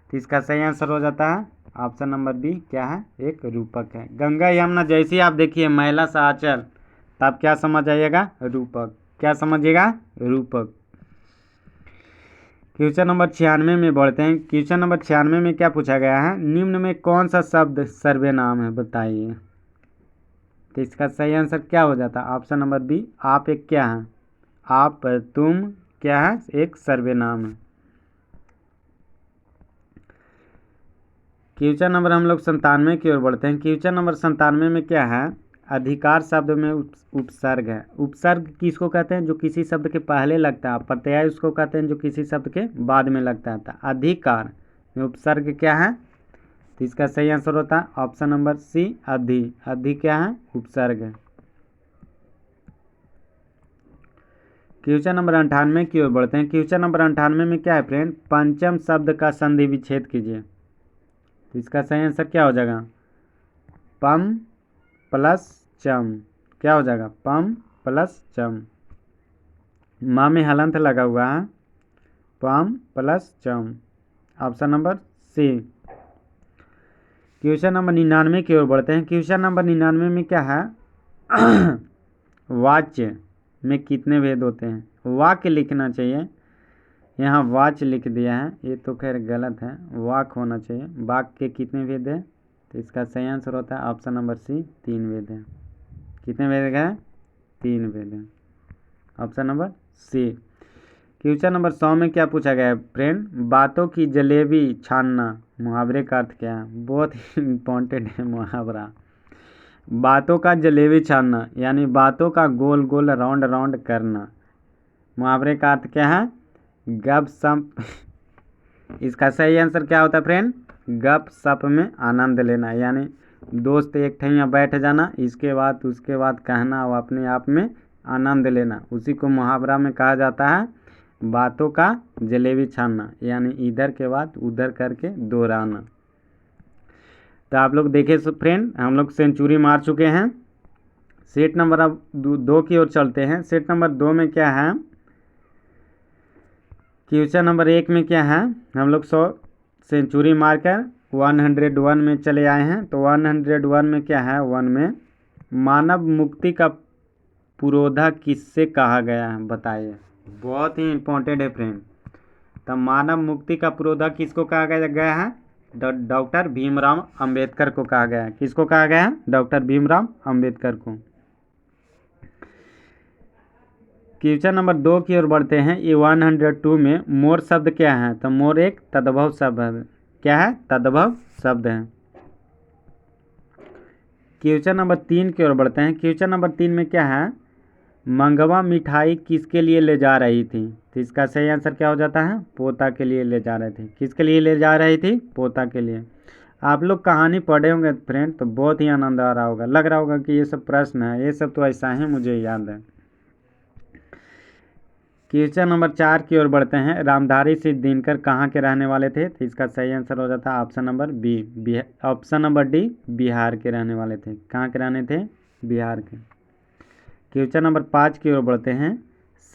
A: तो इसका सही आंसर हो जाता है ऑप्शन नंबर बी। क्या है? एक रूपक है। गंगा यमुना जैसे आप देखिए मैला सा आंचल, तब क्या समझ आइएगा? रूपक। क्या समझिएगा? रूपक। क्वेश्चन नंबर 96 में बढ़ते हैं। क्वेश्चन नंबर 96 में क्या पूछा गया है? निम्न में कौन सा शब्द सर्वनाम है? बताइए। तो इसका सही आंसर क्या हो जाता है? Option number B. आप एक क्या है? आप तुम क्या है? एक सर्वनाम है। क्वेश्चन नंबर हम लोग 97 की ओर बढ़ते हैं। क्वेश्चन नंबर 97 में क्या है? अधिकार शब्द में उपसर्ग है। उपसर्ग किसको कहते हैं? जो किसी शब्द के पहले लगता है। प्रत्यय उसको कहते हैं जो किसी शब्द के बाद में लगता है। तो अधिकार में उपसर्ग क्या है? तो इसका सही आंसर होता है ऑप्शन नंबर सी अधि। अधि क्या है? उपसर्ग है। क्वेश्चन नंबर 98 की ओर बढ़ते हैं। क्वेश्चन नंबर 98 में क्या है फ्रेंड? पंचम शब्द का संधि विच्छेद कीजिए। तो इसका सही आंसर क्या हो जाएगा? पम प्लस चम। क्या हो जाएगा? पम प्लस चम। माँ में हलंत लगा हुआ है, पम प्लस चम। Option number C. Question number 99 की ओर बढ़ते हैं। क्वेश्चन नंबर 99 में क्या है? वाच्य में कितने भेद होते हैं? वाक्य लिखना चाहिए, यहाँ वाच लिख दिया है, ये तो खैर गलत है, वाक होना चाहिए। वाक के कितने भेद हैं? तो इसका सही आंसर होता है ऑप्शन नंबर सी 3 भेद हैं। कितने भेद हैं? 3 भेद हैं। Option number C. Question number 100 में क्या पूछा गया है फ्रेंड? बातों की जलेबी छानना, मुहावरे का अर्थ क्या है? बहुत ही इम्पोर्टेंट है मुहावरा। बातों का जलेबी छानना यानी बातों का गोल गोल राउंड राउंड करना। मुहावरे का अर्थ क्या है? गप सप। इसका सही आंसर क्या होता है फ्रेंड? गप सप में आनंद लेना, यानी दोस्त एक ठैया बैठ जाना, इसके बाद उसके बाद कहना और अपने आप में आनंद लेना, उसी को मुहावरा में कहा जाता है बातों का जलेबी छानना, यानी इधर के बाद उधर करके दोहराना। तो आप लोग देखे फ्रेंड, हम लोग सेंचुरी मार चुके हैं। सेट नंबर अब 2 की ओर चलते हैं। सेट नंबर 2 में क्या है? क्वेश्चन नंबर 1 में क्या है? हम लोग 100 सेंचुरी मारकर 101 में चले आए हैं। तो 101 में क्या है? 1 में मानव मुक्ति का पुरोधा किससे कहा गया है? बताइए। बहुत ही इम्पोर्टेंट है फ्रेंड। तो मानव मुक्ति का पुरोधा किसको कहा गया है? डॉक्टर भीमराव अंबेडकर को कहा गया है। किसको कहा गया है? डॉक्टर भीमराव अंबेडकर को। क्वेश्चन नंबर 2 की ओर बढ़ते हैं। ये 102 में मोर शब्द क्या है? तो मोर एक तद्भव शब्द है। क्या है? तद्भव शब्द है। क्वेश्चन नंबर 3 की ओर बढ़ते हैं। क्वेश्चन नंबर 3 में क्या है? मंगवा मिठाई किसके लिए ले जा रही थी? तो इसका सही आंसर क्या हो जाता है? पोता के लिए ले जा रहे थे। किसके लिए ले जा रही थी? पोता के लिए। आप लोग कहानी पढ़े होंगे फ्रेंड, तो बहुत ही आनंद आ रहा होगा, लग रहा होगा कि ये सब प्रश्न है, ये सब तो ऐसा ही मुझे याद है। क्वेश्चन नंबर 4 की ओर बढ़ते हैं। रामधारी सिंह दिनकर कहाँ के रहने वाले थे? तो इसका सही आंसर हो जाता है option number B, option number D, Bihar के रहने वाले थे। कहाँ के रहने थे? बिहार के। क्वेश्चन नंबर 5 की ओर बढ़ते हैं।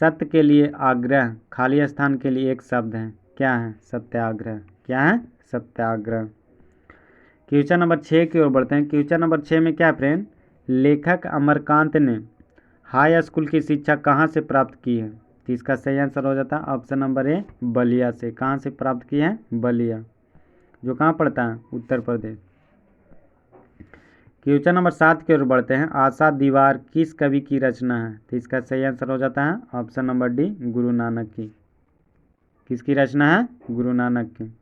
A: सत्य के लिए आग्रह खाली स्थान के लिए एक शब्द है। क्या है? सत्याग्रह। क्या है? सत्याग्रह। क्वेश्चन नंबर 6 की ओर बढ़ते हैं। क्वेश्चन नंबर 6 में क्या फ्रेंड, लेखक अमरकांत ने हाई स्कूल की शिक्षा कहाँ से प्राप्त की है? तो इसका सही आंसर हो जाता है ऑप्शन नंबर ए, बलिया से। कहाँ से प्राप्त की है? बलिया, जो कहाँ पड़ता है? उत्तर प्रदेश। क्वेश्चन नंबर 7 की ओर बढ़ते हैं। आशा दीवार किस कवि की रचना है? तो इसका सही आंसर हो जाता है option number D, Guru Nanak की। किसकी रचना है? गुरु नानक की।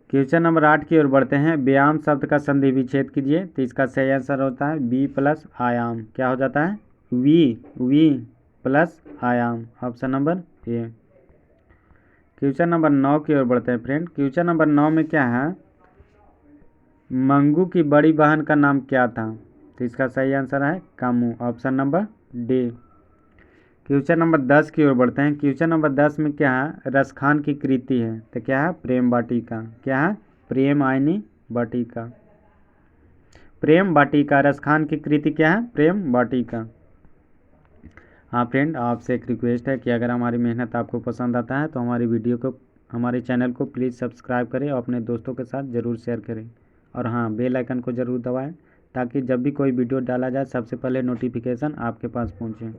A: क्वेश्चन नंबर 8 की ओर बढ़ते हैं। व्यायाम शब्द का संधि विच्छेद कीजिए। तो इसका सही आंसर होता है बी प्लस आयाम। क्या हो जाता है? वी प्लस आयाम, option number A. Question number 9 की ओर बढ़ते हैं फ्रेंड। क्वेश्चन नंबर 9 में क्या है, मंगू की बड़ी बहन का नाम क्या था? तो इसका सही आंसर है Camus, option number D. Question number 10 की ओर बढ़ते हैं। क्वेश्चन नंबर 10 में क्या है, रसखान की कृति है? तो क्या है? प्रेम वाटिका। क्या है? प्रेम आयनी वाटिका। प्रेम वाटिका, रसखान की कृति क्या है? प्रेम वाटिका। हाँ फ्रेंड, आपसे एक रिक्वेस्ट है कि अगर हमारी मेहनत आपको पसंद आता है तो हमारी वीडियो को, हमारे चैनल को प्लीज़ सब्सक्राइब करें और अपने दोस्तों के साथ ज़रूर शेयर करें। और हाँ, बेल आइकन को ज़रूर दबाएं ताकि जब भी कोई वीडियो डाला जाए सबसे पहले नोटिफिकेशन आपके पास पहुँचे।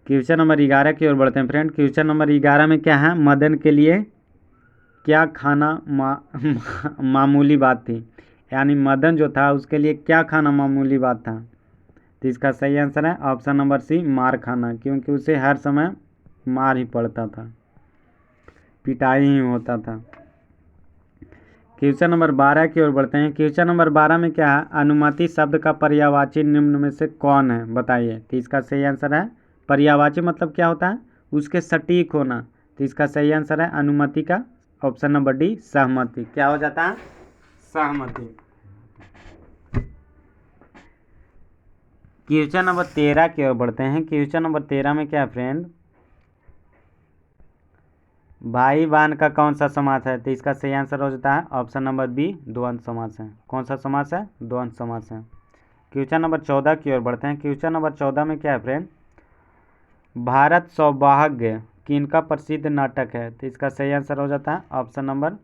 A: क्वेश्चन नंबर 11 की ओर बढ़ते हैं फ्रेंड। क्वेश्चन नंबर 11 में क्या है, मदन के लिए क्या खाना मामूली बात थी? यानी मदन जो था उसके लिए क्या खाना मामूली बात था? तो इसका सही आंसर है ऑप्शन नंबर सी, मार खाना, क्योंकि उसे हर समय मार ही पड़ता था, पिटाई ही होता था। क्वेश्चन नंबर 12 की ओर बढ़ते हैं। क्वेश्चन नंबर 12 में क्या है, अनुमति शब्द का पर्यायवाची निम्न में से कौन है? बताइए। तो इसका सही आंसर है, पर्यायवाची मतलब क्या होता है? उसके सटीक होना। तो इसका सही आंसर है अनुमति का ऑप्शन नंबर डी, सहमति। क्या हो जाता है? सहमति। क्वेश्चन नंबर 13 की ओर बढ़ते हैं। क्वेश्चन नंबर 13 में क्या है फ्रेंड, भाई बहन का कौन सा समास है? तो इसका सही आंसर हो जाता है ऑप्शन नंबर बी, द्वंद्व समास है। कौन सा समास है? द्वंद्व समास है। क्वेश्चन नंबर 14 की ओर बढ़ते हैं। क्वेश्चन नंबर 14 में क्या है फ्रेंड, भारत सौभाग्य किनका प्रसिद्ध नाटक है? तो इसका सही आंसर हो जाता है ऑप्शन नंबर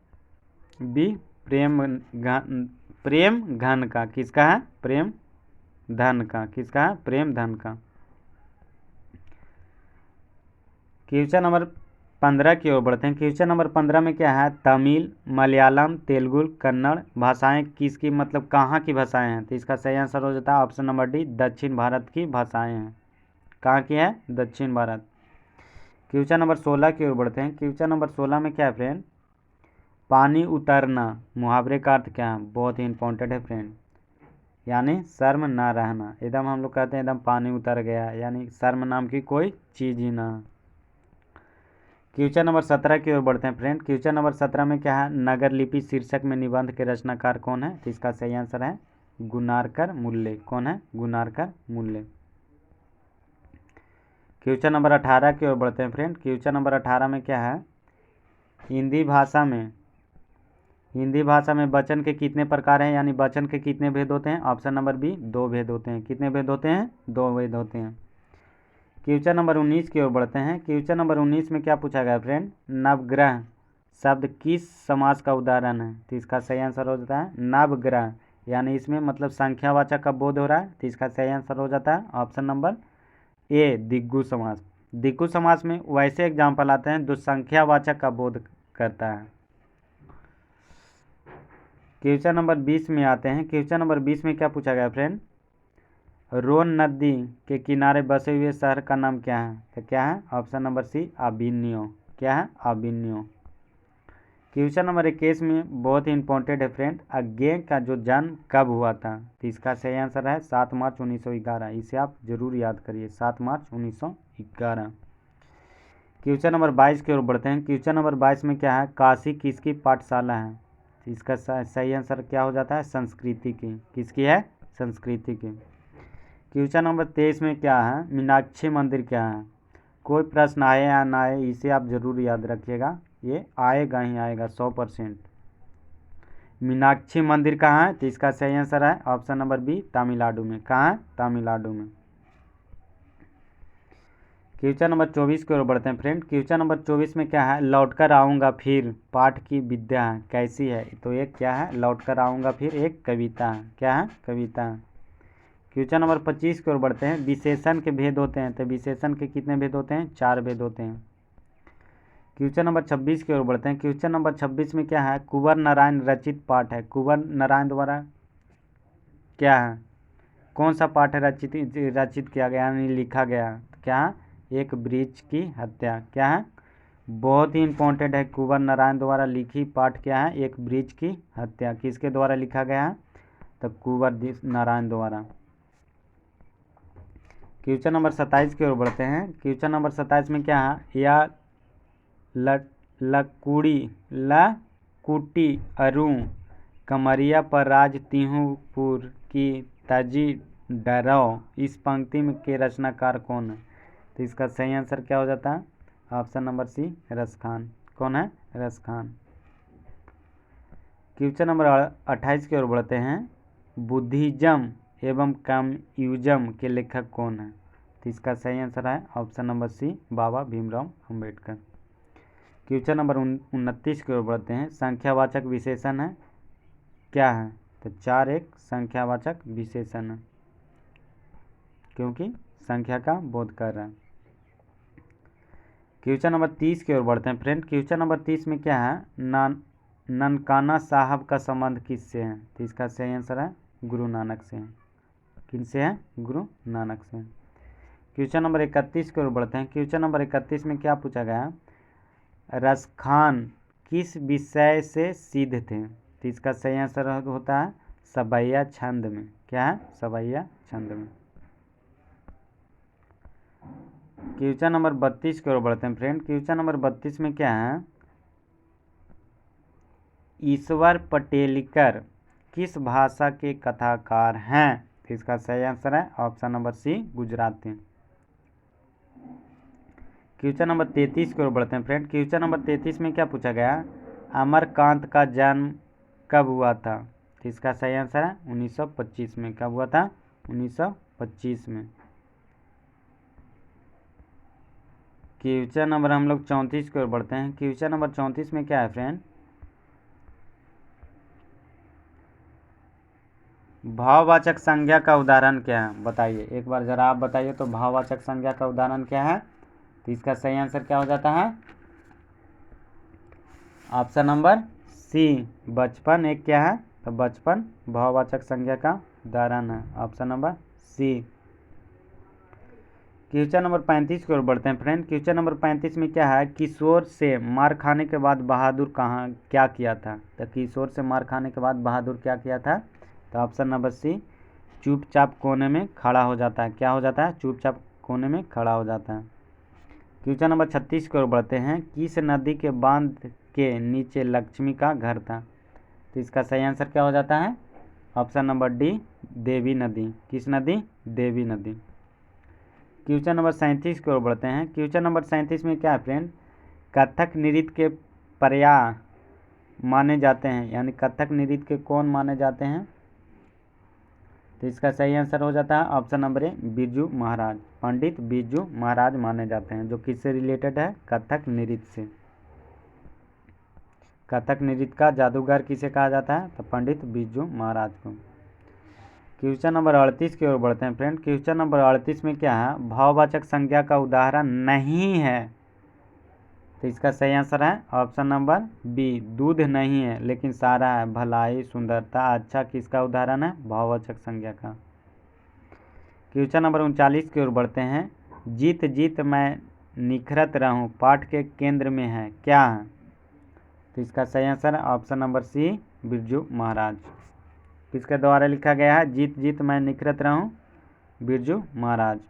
A: बी, प्रेम घन का। किसका है? प्रेम धन का। किसका है? प्रेम धन का। क्वेश्चन नंबर 15 की ओर बढ़ते हैं। क्वेश्चन नंबर 15 में क्या है, तमिल, मलयालम, तेलुगु, कन्नड़ भाषाएं किसकी, मतलब कहाँ की भाषाएं हैं? तो इसका सही आंसर हो जाता है ऑप्शन नंबर डी, दक्षिण भारत की भाषाएं हैं। कहाँ की है? दक्षिण भारत। क्वेश्चन नंबर 16 की ओर बढ़ते हैं। क्वेश्चन नंबर 16 में क्या है फ्रेंड, पानी उतरना मुहावरे का अर्थ क्या है? बहुत ही इंपॉर्टेंट है फ्रेंड, यानी शर्म ना रहना। एकदम हम लोग कहते हैं एकदम पानी उतर गया, यानी शर्म नाम की कोई चीज़ ही ना। क्वेश्चन नंबर 17 की ओर बढ़ते हैं फ्रेंड। क्वेश्चन नंबर 17 में क्या है, नगर लिपि शीर्षक में निबंध के रचनाकार कौन है? तो इसका सही आंसर है गुनारकर मूल्य। कौन है? गुनारकर मूल्य। क्वेश्चन नंबर 18 की ओर बढ़ते हैं फ्रेंड। क्वेश्चन नंबर 18 में क्या है, हिंदी भाषा में वचन के कितने प्रकार हैं, यानी वचन के कितने भेद होते हैं? ऑप्शन नंबर बी, 2 भेद होते हैं। कितने भेद होते हैं? 2 भेद होते हैं। क्वेश्चन नंबर 19 की ओर बढ़ते हैं। क्वेश्चन नंबर 19 में क्या पूछा गया फ्रेंड, नवग्रह शब्द किस समास का उदाहरण है? तो इसका सही आंसर हो जाता है नवग्रह, यानी इसमें मतलब संख्यावाचक का बोध हो रहा है। तो इसका सही आंसर हो जाता है ऑप्शन नंबर ए, दिग्गु समास। दिग्गु समास में वैसे एग्जाम्पल आते हैं जो संख्यावाचक का बोध करता है। क्वेश्चन नंबर 20 में आते हैं। क्वेश्चन नंबर 20 में क्या पूछा गया फ्रेंड, रोन नदी के किनारे बसे हुए शहर का नाम क्या है? तो क्या है? ऑप्शन नंबर सी, अबिन्यो। क्या है? अबिन्यो। क्वेश्चन नंबर 21 में बहुत ही इंपॉर्टेंट है फ्रेंड, अज्ञे का जो जन्म कब हुआ था? तो इसका सही आंसर है 7 मार्च 1911। इसे आप जरूर याद करिए, 7 मार्च 1911। क्वेश्चन नंबर 22 की ओर बढ़ते हैं। क्वेश्चन नंबर 22 में क्या है, काशी किसकी पाठशाला है? तो इसका सही आंसर क्या हो जाता है, संस्कृति की। किसकी है? संस्कृति की। क्वेश्चन नंबर 23 में क्या है, मीनाक्षी मंदिर क्या है? कोई प्रश्न आए या ना आए, इसे आप जरूर याद रखिएगा, ये आएगा ही आएगा 100%। मीनाक्षी मंदिर कहाँ है? तो इसका सही आंसर है ऑप्शन नंबर बी, तमिलनाडु में। कहाँ है? तमिलनाडु में। क्वेश्चन नंबर 24 की ओर बढ़ते हैं फ्रेंड। क्वेश्चन नंबर 24 में क्या है, लौट कर आऊँगा फिर पाठ की विद्या कैसी है। तो ये क्या है, लौट कर आऊँगा फिर एक कविता है। क्या है, कविता है। क्वेश्चन नंबर 25 की ओर बढ़ते हैं। विशेषण के भेद होते हैं, तो विशेषण के कितने भेद होते हैं, 4 भेद होते हैं। क्वेश्चन नंबर 26 की ओर बढ़ते हैं। क्वेश्चन नंबर 26 में क्या है, कुंवर नारायण रचित पाठ है। कुंवर नारायण द्वारा क्या है, कौन सा पाठ रचित किया गया यानी लिखा गया। तो क्या है, एक वृक्ष की हत्या। क्या है, बहुत ही इंपॉर्टेंट है। कुंवर नारायण द्वारा लिखी पाठ क्या है, एक वृक्ष की हत्या। किसके द्वारा लिखा गया है, तो कुंवर नारायण द्वारा। क्वेश्चन नंबर 27 की ओर बढ़ते हैं। क्वेश्चन नंबर 27 में क्या है, या लकुटी अरु कमरिया पर राज तिहुपुर की तजी डरो, इस पंक्ति में के रचनाकार कौन है। तो इसका सही आंसर क्या हो जाता है, ऑप्शन नंबर सी, रस खान। कौन है, रस खान। क्वेश्चन नंबर 28 की ओर बढ़ते हैं। बुद्धिज्म एवं कम्युनिज्म के लेखक कौन है। तो इसका सही आंसर है ऑप्शन नंबर सी, बाबा भीमराव अंबेडकर। क्वेश्चन नंबर 29 की ओर बढ़ते हैं। संख्यावाचक विशेषण है, क्या है, तो 4 एक संख्यावाचक विशेषण है, क्योंकि संख्या का बोध कर रहा है। क्वेश्चन नंबर 30 की ओर बढ़ते हैं फ्रेंड। क्वेश्चन नंबर 30 में क्या है, ननकाना साहब का संबंध किससे है। तो इसका सही आंसर है गुरु नानक से है। किनसे है, गुरु नानक से। क्वेश्चन नंबर 31 की ओर बढ़ते हैं। क्वेश्चन नंबर 31 में क्या पूछा गया, रसखान किस विषय से सिद्ध थे। तो इसका सही आंसर होता है सवैया छंद में। क्या है, सवैया छंद में। क्वेश्चन नंबर 32 की ओर बढ़ते हैं फ्रेंड। क्वेश्चन नंबर 32 में क्या है, ईश्वर पटेलकर किस भाषा के कथाकार हैं। तो इसका सही आंसर है option number C, Gujarati. Question number 33 की ओर बढ़ते हैं फ्रेंड। क्वेश्चन नंबर 33 में क्या पूछा गया, अमरकांत का जन्म कब हुआ था। तो इसका सही आंसर है 1925 में। कब हुआ था, 1925 में। क्वेश्चन नंबर हम लोग 34 की ओर बढ़ते हैं। क्वेश्चन नंबर 34 में क्या है फ्रेंड, भाववाचक संज्ञा का उदाहरण क्या है, बताइए एक बार जरा आप बताइए तो भाववाचक संज्ञा का उदाहरण क्या है। तो इसका सही आंसर क्या हो जाता है, ऑप्शन नंबर सी, बचपन। एक क्या है, तो बचपन भाववाचक संज्ञा का उदाहरण है, option number C. Question number 35 की ओर बढ़ते हैं फ्रेंड। क्वेश्चन नंबर 35 में क्या है, किशोर से मार खाने के बाद बहादुर क्या किया था। तो किशोर से मार खाने के बाद बहादुर क्या किया था, तो ऑप्शन नंबर सी, चुपचाप कोने में खड़ा हो जाता है। क्या हो जाता है, चुपचाप कोने में खड़ा हो जाता है। क्वेश्चन नंबर 36 की ओर बढ़ते हैं। किस नदी के बांध के नीचे लक्ष्मी का घर था। तो इसका सही आंसर क्या हो जाता है, ऑप्शन नंबर डी, देवी नदी। किस नदी, देवी नदी। क्वेश्चन नंबर 37 की ओर बढ़ते हैं। क्वेश्चन नंबर 37 में क्या है फ्रेंड, कथक नृत्य के पर्याय माने जाते हैं, यानी कथक नृत्य के कौन माने जाते हैं। तो इसका सही आंसर हो जाता है option number A, Birju Maharaj. Pandit Birju Maharaj माने जाते हैं, जो किससे रिलेटेड है, कथक नृत्य से। कथक नृत्य का जादूगर किसे कहा जाता है, तो पंडित बिरजू महाराज को। क्वेश्चन नंबर 38 की ओर बढ़ते हैं फ्रेंड। क्वेश्चन नंबर 38 में क्या है, भाववाचक संज्ञा का उदाहरण नहीं है। तो इसका सही आंसर है ऑप्शन नंबर बी, दूध नहीं है लेकिन सारा है, भलाई, सुंदरता, अच्छा किसका उदाहरण है, भाववाचक संज्ञा का। क्वेश्चन नंबर 39 की ओर बढ़ते हैं। जीत जीत मैं निखरत रहूं पाठ के केंद्र में है, क्या है। तो इसका सही आंसर है ऑप्शन नंबर सी, बिरजू महाराज। किसके द्वारा लिखा गया है, जीत जीत मैं निखरत रहूं, बिरजू महाराज।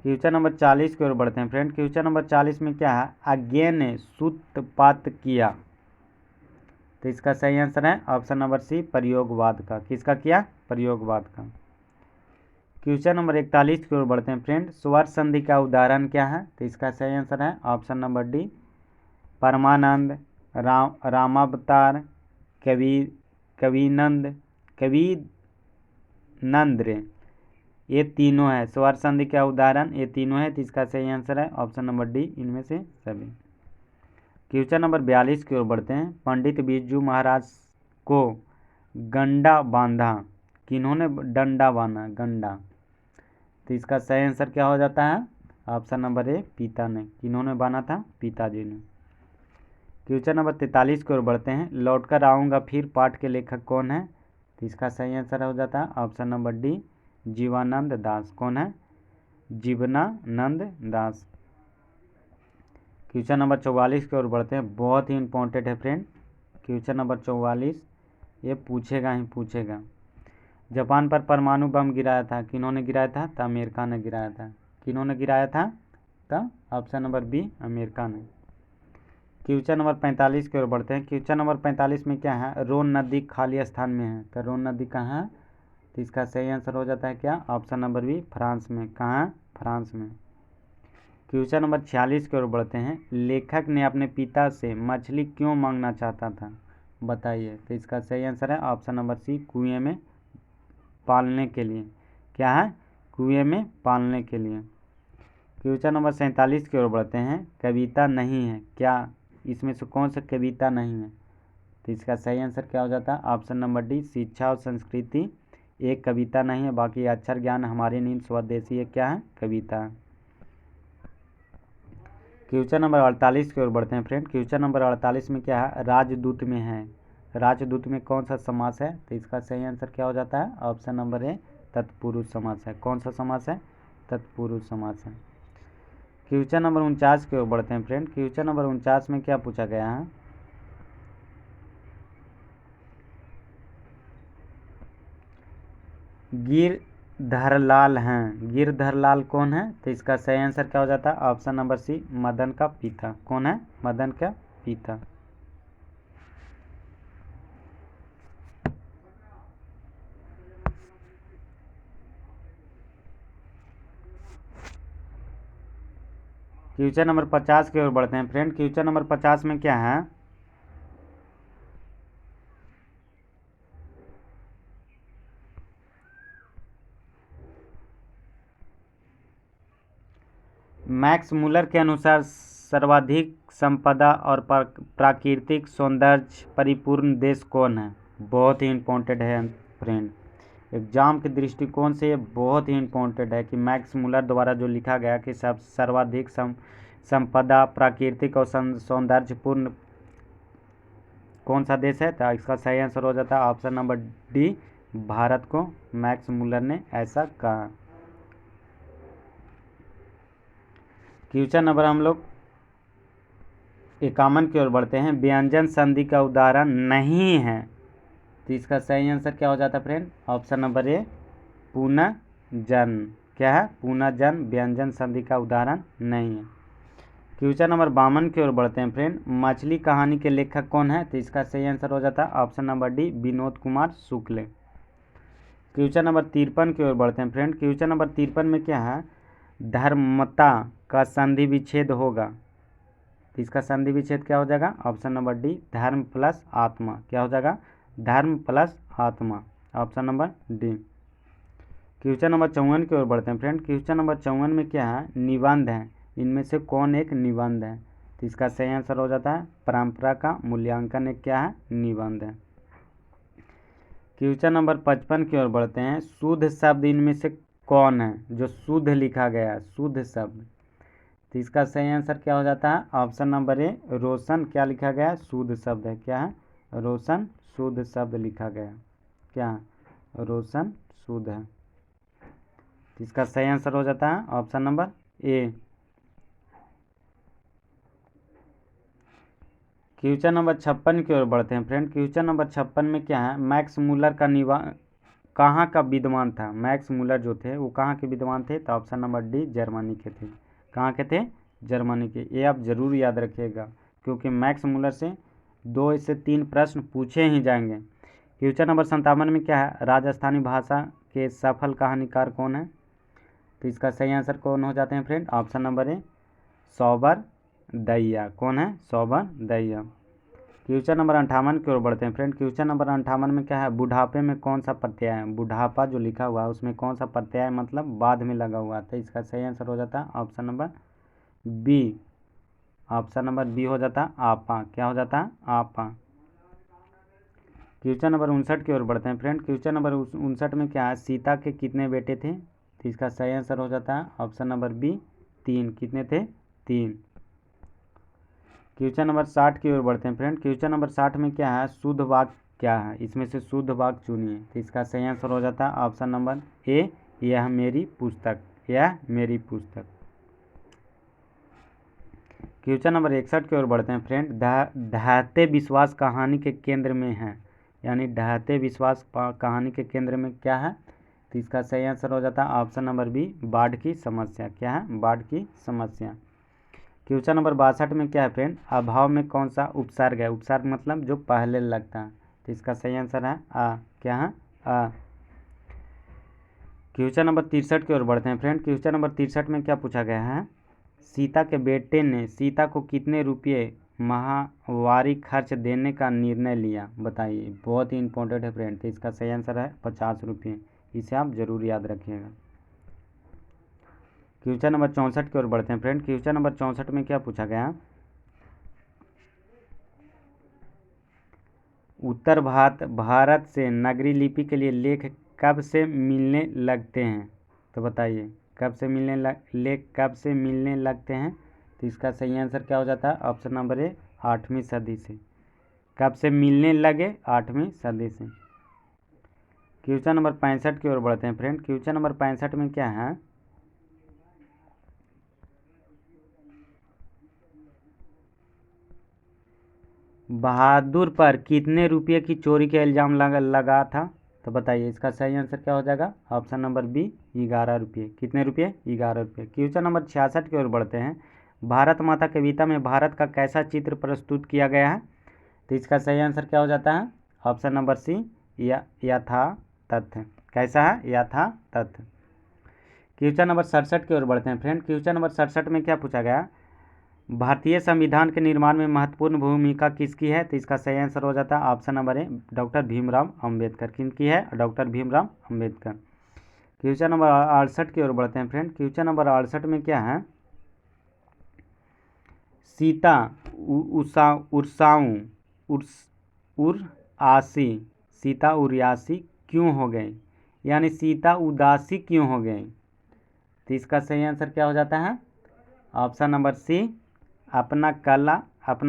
A: क्वेश्चन नंबर 40 की ओर बढ़ते हैं फ्रेंड। क्वेश्चन नंबर 40 में क्या है, आज्ञा ने सूत्रपात किया। तो इसका सही आंसर है ऑप्शन नंबर सी, प्रयोगवाद का। किसका किया, प्रयोगवाद का। क्वेश्चन नंबर 41 की ओर बढ़ते हैं फ्रेंड। स्वर संधि का उदाहरण क्या है। तो इसका सही आंसर है ऑप्शन नंबर डी, परमानंद, रामावतार, कविनंद, कवि नंद्र, ये तीनों है। स्वर संधि का उदाहरण ये तीनों है, तो इसका सही आंसर है ऑप्शन नंबर डी, इनमें से सभी। क्वेश्चन नंबर 42 की ओर बढ़ते हैं। पंडित बिरजू महाराज को गंडा बांधा, किन्होंने डंडा बांधा, गंडा, तो इसका सही आंसर क्या हो जाता है ऑप्शन नंबर ए, पिता ने। किन्होंने बांधा था, पिताजी ने। क्वेश्चन नंबर 43 की ओर बढ़ते हैं। लौटकर आऊँगा फिर पाठ के लेखक कौन है, तो इसका सही आंसर हो जाता है ऑप्शन नंबर डी, जीवानंद दास। कौन है, जीवनानंद दास। क्वेश्चन नंबर 44 की ओर बढ़ते हैं। बहुत ही इंपॉर्टेंट है फ्रेंड, क्वेश्चन नंबर 44 ये पूछेगा ही पूछेगा। जापान पर परमाणु बम गिराया था, किन्होंने गिराया था, तो अमेरिका ने गिराया था। किन्होंने गिराया था, तो ऑप्शन नंबर बी, अमेरिका ने। क्वेश्चन नंबर 45 की ओर बढ़ते हैं। क्वेश्चन नंबर 45 में क्या है, रोन नदी खाली स्थान में है, तो रोन नदी कहाँ है, तो इसका सही आंसर हो जाता है क्या ऑप्शन नंबर बी, फ्रांस में। कहाँ, फ्रांस में। क्वेश्चन नंबर 46 की ओर बढ़ते हैं। लेखक ने अपने पिता से मछली क्यों मांगना चाहता था, बताइए, तो इसका सही आंसर है ऑप्शन नंबर सी, कुएं में पालने के लिए। क्या है, कुएं में पालने के लिए। क्वेश्चन नंबर 47 की ओर बढ़ते हैं। कविता नहीं है, क्या इसमें से कौन सा कविता नहीं है, तो इसका सही आंसर क्या हो जाता है ऑप्शन नंबर डी, शिक्षा और संस्कृति एक कविता नहीं है, बाकी अक्षर ज्ञान हमारी नींद स्वदेशी ये क्या है, कविता है। क्वेश्चन नंबर 48 की ओर बढ़ते हैं फ्रेंड। क्वेश्चन नंबर 48 में क्या है, राजदूत में है, राजदूत में कौन सा समास है, तो इसका सही आंसर क्या हो जाता है ऑप्शन नंबर ए, तत्पुरुष समास है। कौन सा समास है, तत्पुरुष समास है। क्वेश्चन नंबर 49 की ओर बढ़ते हैं फ्रेंड। क्वेश्चन नंबर 49 में क्या पूछा गया है, गिरधरलाल हैं, गिरधरलाल कौन है, तो इसका सही आंसर क्या हो जाता है ऑप्शन नंबर सी, मदन का पिता। कौन है, मदन का पिता। क्वेश्चन नंबर 50 की ओर बढ़ते हैं फ्रेंड। क्वेश्चन नंबर 50 में क्या है, मैक्स मूलर के अनुसार सर्वाधिक संपदा और प्राकृतिक सौंदर्य परिपूर्ण देश कौन है। बहुत ही इम्पोर्टेंट है फ्रेंड, एग्जाम के दृष्टिकोण से ये बहुत ही इम्पोर्टेंट है कि मैक्स मूलर द्वारा जो लिखा गया कि सब सर्वाधिक संपदा प्राकृतिक और सौंदर्यपूर्ण कौन सा देश है, तो इसका सही आंसर हो जाता है ऑप्शन नंबर डी, भारत को मैक्स मूलर ने ऐसा कहा। क्वेश्चन नंबर हम लोग 51 की ओर बढ़ते हैं। व्यंजन संधि का उदाहरण नहीं है, तो इसका सही आंसर क्या हो जाता है फ्रेंड ऑप्शन नंबर ए, पुनर्जन। क्या है, पुनर्जन व्यंजन संधि का उदाहरण नहीं है। क्वेश्चन नंबर 52 की ओर बढ़ते हैं फ्रेंड। मछली कहानी के लेखक कौन है, तो इसका सही आंसर हो जाता है option number D, Vinod Kumar Shukla. Question number 53 की ओर बढ़ते हैं फ्रेंड। क्वेश्चन नंबर 53 में क्या है, धर्मता का संधि विच्छेद होगा, तो इसका संधि विच्छेद क्या हो जाएगा ऑप्शन नंबर डी, धर्म प्लस आत्मा। क्या हो जाएगा, धर्म प्लस आत्मा, option number D. Question number 54 की ओर बढ़ते हैं फ्रेंड। क्वेश्चन नंबर 54 में क्या है, निबंध है, इनमें से कौन एक निबंध है, तो इसका सही आंसर हो जाता है परंपरा का मूल्यांकन एक क्या है, निबंध है। क्वेश्चन नंबर 55 की ओर बढ़ते हैं। शुद्ध शब्द इनमें से कौन है, जो शुद्ध लिखा गया है, शुद्ध शब्द, तो इसका सही आंसर क्या हो जाता है ऑप्शन नंबर ए, रोशन। क्या लिखा गया है, शुद्ध शब्द है। क्या है, रोशन शुद्ध शब्द लिखा गया। क्या, रोशन शुद्ध है, तो इसका सही आंसर हो जाता है option number A. Question number 56 की ओर बढ़ते हैं फ्रेंड। क्वेश्चन नंबर 56 में क्या है, मैक्स मूलर का कहाँ का विद्वान था। मैक्स मूलर जो थे वो कहाँ के विद्वान थे, तो ऑप्शन नंबर डी, जर्मनी के थे। कहाँ के थे, जर्मनी के। ये आप जरूर याद रखिएगा, क्योंकि मैक्स मूलर से 2 से 3 प्रश्न पूछे ही जाएंगे। क्वेश्चन नंबर 57 में क्या है, राजस्थानी भाषा के सफल कहानीकार कौन है, तो इसका सही आंसर कौन हो जाते हैं फ्रेंड ऑप्शन नंबर ए, सौबर दैया। कौन है, सौबर दैया। क्वेश्चन नंबर 58 की ओर बढ़ते हैं फ्रेंड। क्वेश्चन नंबर 58 में क्या है, बुढ़ापे में कौन सा प्रत्यय है। बुढ़ापा जो लिखा हुआ है उसमें कौन सा प्रत्यय है, मतलब बाद में लगा हुआ है। तो इसका सही आंसर हो जाता है option number B. Option number B हो जाता है आपा। क्या हो जाता है, आपा। क्वेश्चन नंबर 59 की ओर बढ़ते हैं फ्रेंड। क्वेश्चन नंबर 59 में क्या है, सीता के कितने बेटे थे। तो इसका सही आंसर हो जाता है ऑप्शन नंबर बी 3। कितने थे, 3। क्वेश्चन नंबर 60 की ओर बढ़ते हैं फ्रेंड। क्वेश्चन नंबर 60 में क्या है, शुद्ध वाक्य क्या है, इसमें से शुद्ध वाक्य चुनिए। तो इसका सही आंसर हो जाता है ऑप्शन नंबर ए, यह मेरी पुस्तक, यह मेरी पुस्तक। क्वेश्चन नंबर 61 की ओर बढ़ते हैं फ्रेंड। ढहते विश्वास कहानी के केंद्र में है, यानी ढहते विश्वास कहानी के केंद्र में क्या है। तो इसका सही आंसर हो जाता है ऑप्शन नंबर बी, बाढ़ की समस्या। क्या है, बाढ़ की समस्या। क्वेश्चन नंबर 62 में क्या है फ्रेंड, अभाव में कौन सा उपसर्ग है। उपसर्ग मतलब जो पहले लगता है। तो इसका सही आंसर है आ। क्या है, आ। क्वेश्चन नंबर 63 की ओर बढ़ते हैं फ्रेंड। क्वेश्चन नंबर 63 में क्या पूछा गया है, सीता के बेटे ने सीता को कितने रुपये माहवारी खर्च देने का निर्णय लिया, बताइए। बहुत ही इंपॉर्टेंट है फ्रेंड। तो इसका सही आंसर है 50 रुपये। इसे आप जरूर याद रखिएगा। क्वेश्चन नंबर 64 की ओर बढ़ते हैं फ्रेंड। क्वेश्चन नंबर 64 में क्या पूछा गया, उत्तर भारत से नगरी लिपि के लिए लेख कब से मिलने लगते हैं। तो बताइए कब से लेख कब से मिलने लगते हैं। तो इसका सही आंसर क्या हो जाता है ऑप्शन नंबर ए, 8वीं सदी से। कब से मिलने लगे, 8वीं सदी से। क्वेश्चन नंबर 65 की ओर बढ़ते हैं फ्रेंड। क्वेश्चन नंबर 65 में क्या है, बहादुर पर कितने रुपये की चोरी का इल्ज़ाम लगा था। तो बताइए इसका सही आंसर क्या हो जाएगा ऑप्शन नंबर बी, 11 रुपये। कितने रुपये, 11 रुपये। क्वेश्चन नंबर 66 की ओर बढ़ते हैं। भारत माता कविता में भारत का कैसा चित्र प्रस्तुत किया गया है। तो इसका सही आंसर क्या हो जाता है ऑप्शन नंबर सी, यथा तथ्य। कैसा है, यथा तथ्य। क्वेश्चन नंबर 67 की ओर बढ़ते हैं फ्रेंड। क्वेश्चन नंबर 67 में क्या पूछा गया, भारतीय संविधान के निर्माण में महत्वपूर्ण भूमिका किसकी है। तो इसका सही आंसर हो जाता है option number A, doctor Bhimrao Ambedkar. किनकी है, doctor Bhimrao Ambedkar. Question number 68 की ओर बढ़ते हैं फ्रेंड। क्वेश्चन नंबर 68 में क्या है, सीता उर्यासी सीता उर्यासी क्यों हो गई, यानी सीता उदासी क्यों हो गई। तो इसका सही आंसर क्या हो जाता है ऑप्शन नंबर सी, अपना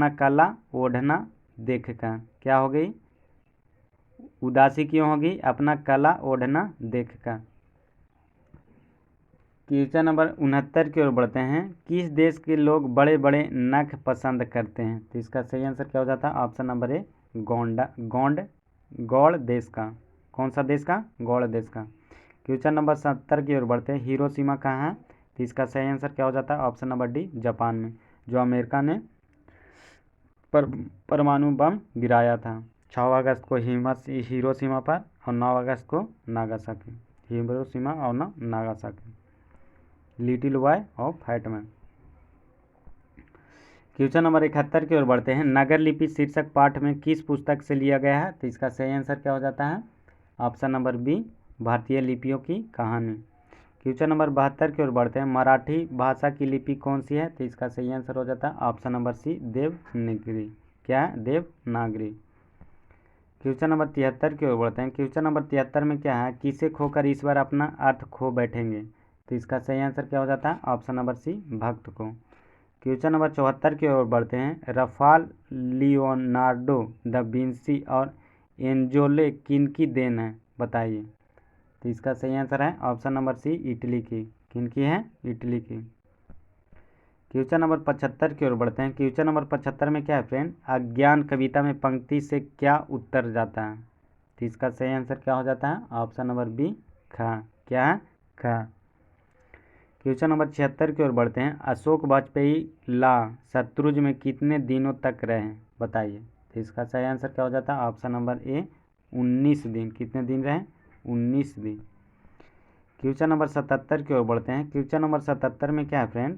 A: कला ओढ़ना देखकर। क्या हो गई, उदासी क्यों होगी, अपना कला ओढ़ना देखकर। क्वेश्चन नंबर 69 की ओर बढ़ते हैं। किस देश के लोग बड़े बड़े नख पसंद करते हैं। तो इसका सही आंसर क्या हो जाता है ऑप्शन नंबर ए, गौड़ देश का। कौन सा देश का, गौड़ देश का। क्वेश्चन नंबर 70 की ओर बढ़ते हैं। हिरोशिमा कहाँ है। तो इसका सही आंसर क्या हो जाता है ऑप्शन नंबर डी, जापान में, जो अमेरिका ने परमाणु बम गिराया था 6 अगस्त को हिरोशिमा पर और 9 अगस्त को नागासाकी। हिरोशिमा और Nagasaki, little boy of fat man. Question number 71 की ओर बढ़ते हैं। नगर लिपि शीर्षक पाठ में किस पुस्तक से लिया गया है। तो इसका सही आंसर क्या हो जाता है ऑप्शन नंबर बी, भारतीय लिपियों की कहानी। क्वेश्चन नंबर 72 की ओर बढ़ते हैं। मराठी भाषा की लिपि कौन सी है। तो इसका सही आंसर हो जाता है ऑप्शन नंबर सी, देवनागरी। क्या है, देवनागरी। क्वेश्चन नंबर 73 की ओर बढ़ते हैं। क्वेश्चन नंबर 73 में क्या है, किसे खोकर ईश्वर अपना अर्थ खो बैठेंगे। तो इसका सही आंसर क्या हो जाता है ऑप्शन नंबर सी, भक्त को। क्वेश्चन नंबर 74 की ओर बढ़ते हैं। रफाल, लियोनार्डो दा विंसी और एंजोले किनकी देन है, बताइए। तो इसका सही आंसर है ऑप्शन नंबर सी, इटली की। किनकी है, इटली की। क्वेश्चन नंबर 75 की ओर बढ़ते हैं। क्वेश्चन नंबर 75 में क्या है फ्रेंड, अज्ञान कविता में पंक्ति से क्या उत्तर जाता है। तो इसका सही आंसर क्या हो जाता है ऑप्शन नंबर बी, खा। क्या है, खा। क्वेश्चन नंबर 76 की ओर बढ़ते हैं। अशोक वाजपेयी ला शत्रुंज में कितने दिनों तक रहे, बताइए। तो इसका सही आंसर क्या हो जाता है ऑप्शन नंबर ए, 19 दिन। कितने दिन रहे, 19 दिन। क्वेश्चन नंबर 77 की ओर बढ़ते हैं। क्वेश्चन नंबर 77 में क्या है फ्रेंड,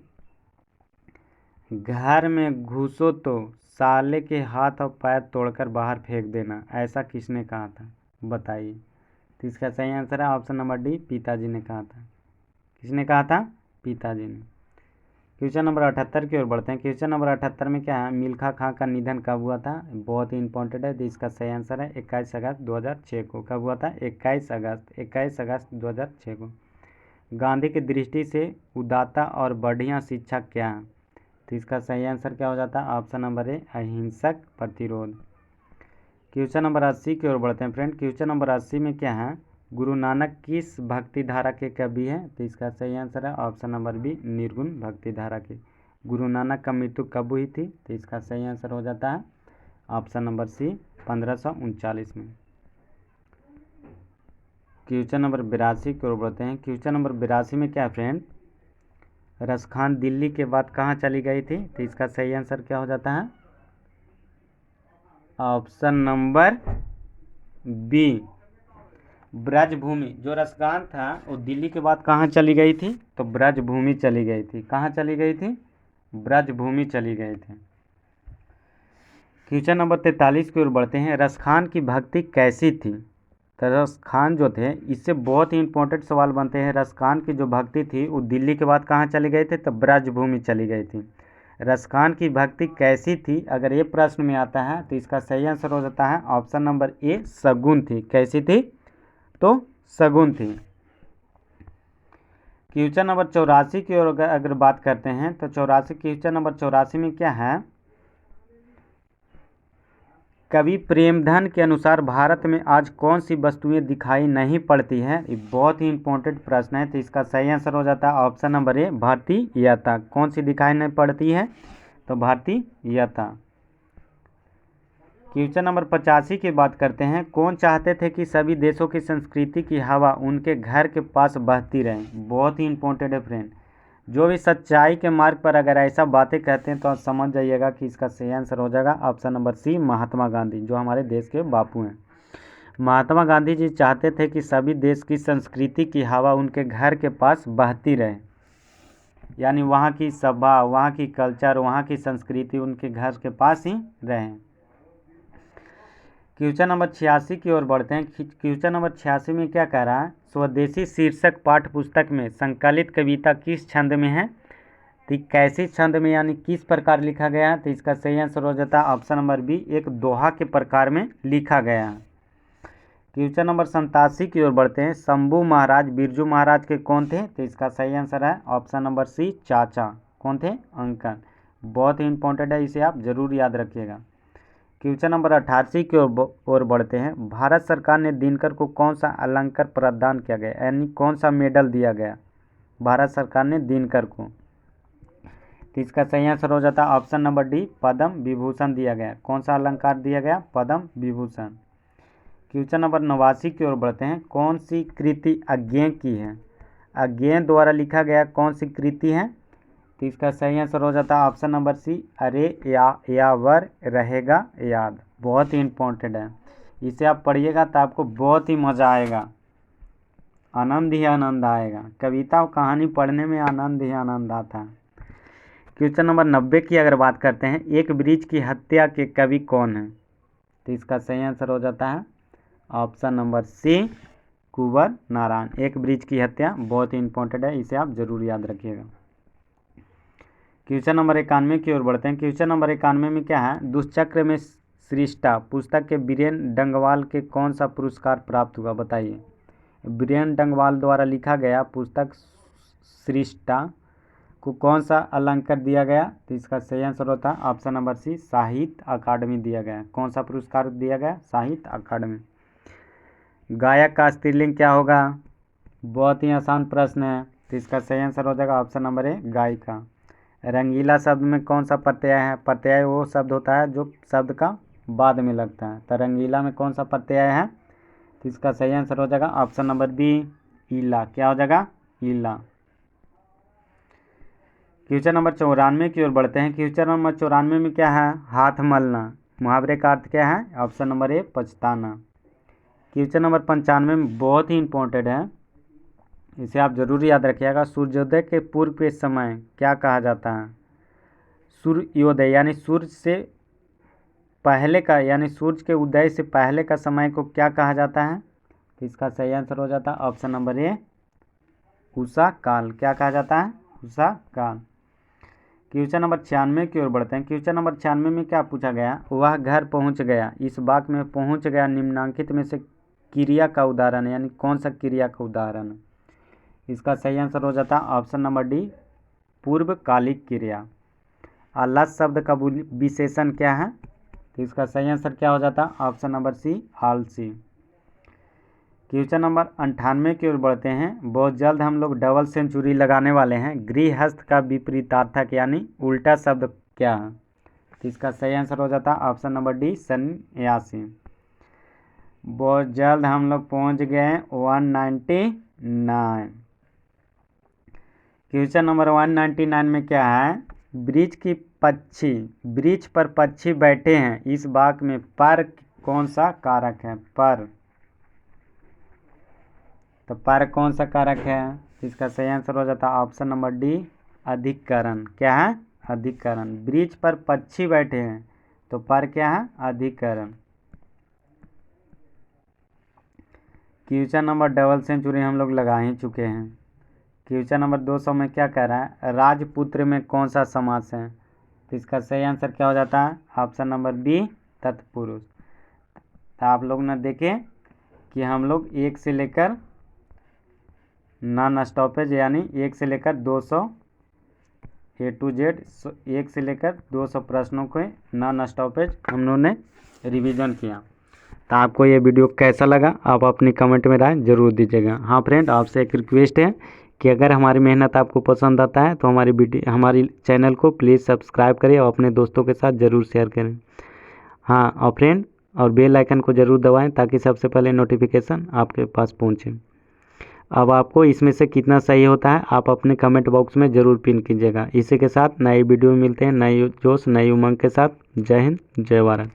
A: घर में घुसो तो साले के हाथ और पैर तोड़कर बाहर फेंक देना, ऐसा किसने कहा था? बताइए। तो इसका सही आंसर है ऑप्शन नंबर डी, पिताजी ने कहा था। किसने कहा था? पिताजी ने। क्वेश्चन नंबर 78 की ओर बढ़ते हैं। क्वेश्चन नंबर 78 में क्या है? मिल्खा खां का निधन कब हुआ था? बहुत ही इंपॉर्टेंट है। तो इसका सही आंसर है 21 अगस्त 2006 को। कब हुआ था? 21 अगस्त 2006 को। गांधी की दृष्टि से उदात्ता और बढ़िया शिक्षा क्या है? तो इसका सही आंसर क्या हो जाता है? ऑप्शन नंबर ए, अहिंसक प्रतिरोध। क्वेश्चन नंबर 80 की ओर बढ़ते हैं फ्रेंड। क्वेश्चन नंबर 80 में क्या है? गुरु नानक किस भक्ति धारा के कवि हैं? तो इसका सही आंसर है ऑप्शन नंबर बी, निर्गुण भक्ति धारा के। गुरु नानक का मृत्यु कब हुई थी? तो इसका सही आंसर हो जाता है ऑप्शन नंबर सी, 1539 में। क्वेश्चन नंबर 82 की ओर बढ़ते हैं। क्वेश्चन नंबर 82 में क्या है फ्रेंड? रसखान दिल्ली के बाद कहाँ चली गई थी? तो इसका सही आंसर क्या हो जाता है? Option number B, Brajbhoomi. जो रसखान था वो दिल्ली के बाद कहाँ चली गई थी? तो ब्रजभूमि चली गई थी। कहाँ चली गई थी? ब्रजभूमि चली गए थे। क्वेश्चन नंबर 43 की ओर बढ़ते हैं। रसखान की भक्ति कैसी थी? तो रसखान जो थे, इससे बहुत ही इंपॉर्टेंट सवाल बनते हैं। रसखान की जो भक्ति थी वो दिल्ली के बाद कहाँ चली गई थी? तो ब्रजभूमि चली गई थी। रसखान की भक्ति कैसी थी? अगर ये प्रश्न में आता है तो इसका सही आंसर हो जाता है ऑप्शन नंबर ए, सगुन थी। कैसी थी? तो सगुन थी। क्वेश्चन नंबर 84 की ओर अगर बात करते हैं तो क्वेश्चन नंबर 84 में क्या है? कवि प्रेमधन के अनुसार भारत में आज कौन सी वस्तुएं दिखाई नहीं पड़ती हैं? ये बहुत ही इंपॉर्टेंट प्रश्न है। तो इसका सही आंसर हो जाता है ऑप्शन नंबर ए, भारतीयता। कौन सी दिखाई नहीं पड़ती है? तो भारतीयता। क्वेश्चन नंबर 85 की बात करते हैं। कौन चाहते थे कि सभी देशों की संस्कृति की हवा उनके घर के पास बहती रहे? बहुत ही इंपॉर्टेंट है फ्रेंड। जो भी सच्चाई के मार्ग पर अगर ऐसा बातें कहते हैं तो आप समझ जाइएगा कि इसका सही आंसर हो जाएगा ऑप्शन नंबर सी, महात्मा गांधी, जो हमारे देश के बापू हैं। महात्मा गांधी जी चाहते थे कि सभी देश की संस्कृति की हवा उनके घर के पास बहती रहे, यानी वहाँ की सभा, वहाँ की कल्चर, वहाँ की संस्कृति उनके घर के पास ही रहे। क्वेश्चन नंबर 86 की ओर बढ़ते हैं। क्वेश्चन नंबर 86 में क्या कह रहा है? स्वदेशी शीर्षक पाठ्य पुस्तक में संकलित कविता किस छंद में है? तो कैसी छंद में, यानी किस प्रकार लिखा गया है? तो इसका सही आंसर हो जाता है ऑप्शन नंबर बी, एक दोहा के प्रकार में लिखा गया है। क्वेश्चन नंबर 87 की ओर बढ़ते हैं। शंभू महाराज बिरजू महाराज के कौन थे? तो इसका सही आंसर है ऑप्शन नंबर सी, चाचा। कौन थे? अंकल। बहुत ही इंपॉर्टेंट है, इसे आप जरूर याद रखिएगा। क्वेश्चन नंबर 88 की ओर बढ़ते हैं। भारत सरकार ने दिनकर को कौन सा अलंकार प्रदान किया गया, यानी कौन सा मेडल दिया गया भारत सरकार ने दिनकर को? तो इसका सही आंसर हो जाता है option number D, Padma Vibhushan दिया गया। कौन सा अलंकार दिया गया? पद्म विभूषण। क्वेश्चन नंबर 89 की ओर बढ़ते हैं। कौन सी कृति अज्ञेय की है? अज्ञेय द्वारा लिखा गया कौन सी कृति है? तो इसका सही आंसर हो जाता है ऑप्शन नंबर सी, अरे यावर रहेगा याद। बहुत ही इंपॉर्टेंट है, इसे आप पढ़िएगा तो आपको बहुत ही मज़ा आएगा, आनंद ही आनंद आएगा। कविता और कहानी पढ़ने में आनंद ही आनंद आता है। क्वेश्चन नंबर 90 की अगर बात करते हैं। एक ब्रिज की हत्या के कवि कौन है? तो इसका सही आंसर हो जाता है ऑप्शन नंबर सी, कुंवर नारायण। एक ब्रिज की हत्या बहुत ही इंपॉर्टेंट है, इसे आप जरूर याद रखिएगा। क्वेश्चन नंबर 91 की ओर बढ़ते हैं। क्वेश्चन नंबर 91 में क्या है? दुष्चक्र में सृष्टा पुस्तक के बीरेन डंगवाल के कौन सा पुरस्कार प्राप्त हुआ? बताइए। बीरेन डंगवाल द्वारा लिखा गया पुस्तक सृष्टा को कौन सा अलंकार दिया गया? तो इसका सही आंसर होता है ऑप्शन नंबर सी, साहित्य अकादमी दिया गया। कौन सा पुरस्कार दिया गया? साहित्य अकादमी। गायक का स्त्रीलिंग क्या होगा? बहुत ही आसान प्रश्न है, तो इसका सही आंसर हो जाएगा ऑप्शन नंबर ए, गायिका। रंगीला शब्द में कौन सा प्रत्यय है? प्रत्यय वो शब्द होता है जो शब्द का बाद में लगता है, तो रंगीला में कौन सा प्रत्यय है? तो इसका सही आंसर हो जाएगा ऑप्शन नंबर बी, ईला। क्या हो जाएगा? ईला। क्वेश्चन नंबर 94 की ओर बढ़ते हैं। क्वेश्चन नंबर 94 में क्या है? हाथ मलना। मुहावरे का अर्थ क्या है? ऑप्शन नंबर ए, पछताना। क्वेश्चन नंबर 95 में बहुत ही इंपॉर्टेंट है, इसे आप जरूर याद रखिएगा। सूर्योदय के पूर्व के समय क्या कहा जाता है? सूर्योदय यानी सूर्य से पहले का यानी सूर्य के उदय से पहले का समय को क्या कहा जाता है? तो इसका सही आंसर हो जाता है ऑप्शन नंबर ए, उषा काल। क्या कहा जाता है? उषा काल। क्वेश्चन नंबर 96 की ओर बढ़ते हैं। क्वेश्चन नंबर 96 में क्या पूछा गया? वह घर पहुंच गया। इस वाक्य में पहुंच गया निम्नलिखित में से क्रिया का उदाहरण है, यानी कौन सा क्रिया का उदाहरण है? इसका सही आंसर हो जाता है ऑप्शन नंबर डी, पूर्वकालिक क्रिया। अलस शब्द का विशेषण क्या है? तो इसका सही आंसर क्या हो जाता है? ऑप्शन नंबर सी, आलसी। क्वेश्चन नंबर 98 की ओर बढ़ते हैं। बहुत जल्द हम लोग डबल सेंचुरी लगाने वाले हैं। गृहस्थ का विपरीतार्थक यानी उल्टा शब्द क्या है? तो इसका सही आंसर हो जाता है ऑप्शन नंबर डी, सन्यासी। बहुत जल्द हम लोग पहुंच गए 199। क्वेश्चन नंबर 199 में क्या है? वृक्ष पर पक्षी बैठे हैं। इस वाक्य में पर कौन सा कारक है? पर, तो पर कौन सा कारक है? इसका सही आंसर हो जाता है ऑप्शन नंबर डी, अधिकरण। क्या है? अधिकरण। वृक्ष पर पक्षी बैठे हैं तो पर क्या है? अधिकरण। क्वेश्चन नंबर डबल सेंचुरी हम लोग लगा ही चुके हैं। क्वेश्चन नंबर 200 में क्या कह रहा है? राजपुत्र में कौन सा समास है? तो इसका सही आंसर क्या हो जाता है? ऑप्शन नंबर बी, तत्पुरुष। तो आप लोग ना देखें कि हम लोग 1 से लेकर नॉन स्टॉपेज यानी 1 से लेकर 200 A to Z 1 से लेकर 200 प्रश्नों को नॉन स्टॉपेज हम लोगों ने रिवीजन किया। तो आपको ये वीडियो कैसा लगा आप अपनी कमेंट में राय जरूर दीजिएगा। हाँ फ्रेंड, आपसे एक रिक्वेस्ट है कि अगर हमारी मेहनत आपको पसंद आता है तो हमारी चैनल को प्लीज़ सब्सक्राइब करें और अपने दोस्तों के साथ ज़रूर शेयर करें। हाँ और फ्रेंड, और बेल आइकन को ज़रूर दबाएं ताकि सबसे पहले नोटिफिकेशन आपके पास पहुँचे। अब आपको इसमें से कितना सही होता है आप अपने कमेंट बॉक्स में ज़रूर पिन कीजिएगा। इसी के साथ नई वीडियो में मिलते हैं नई जोश नई उमंग के साथ। जय हिंद, जय भारत।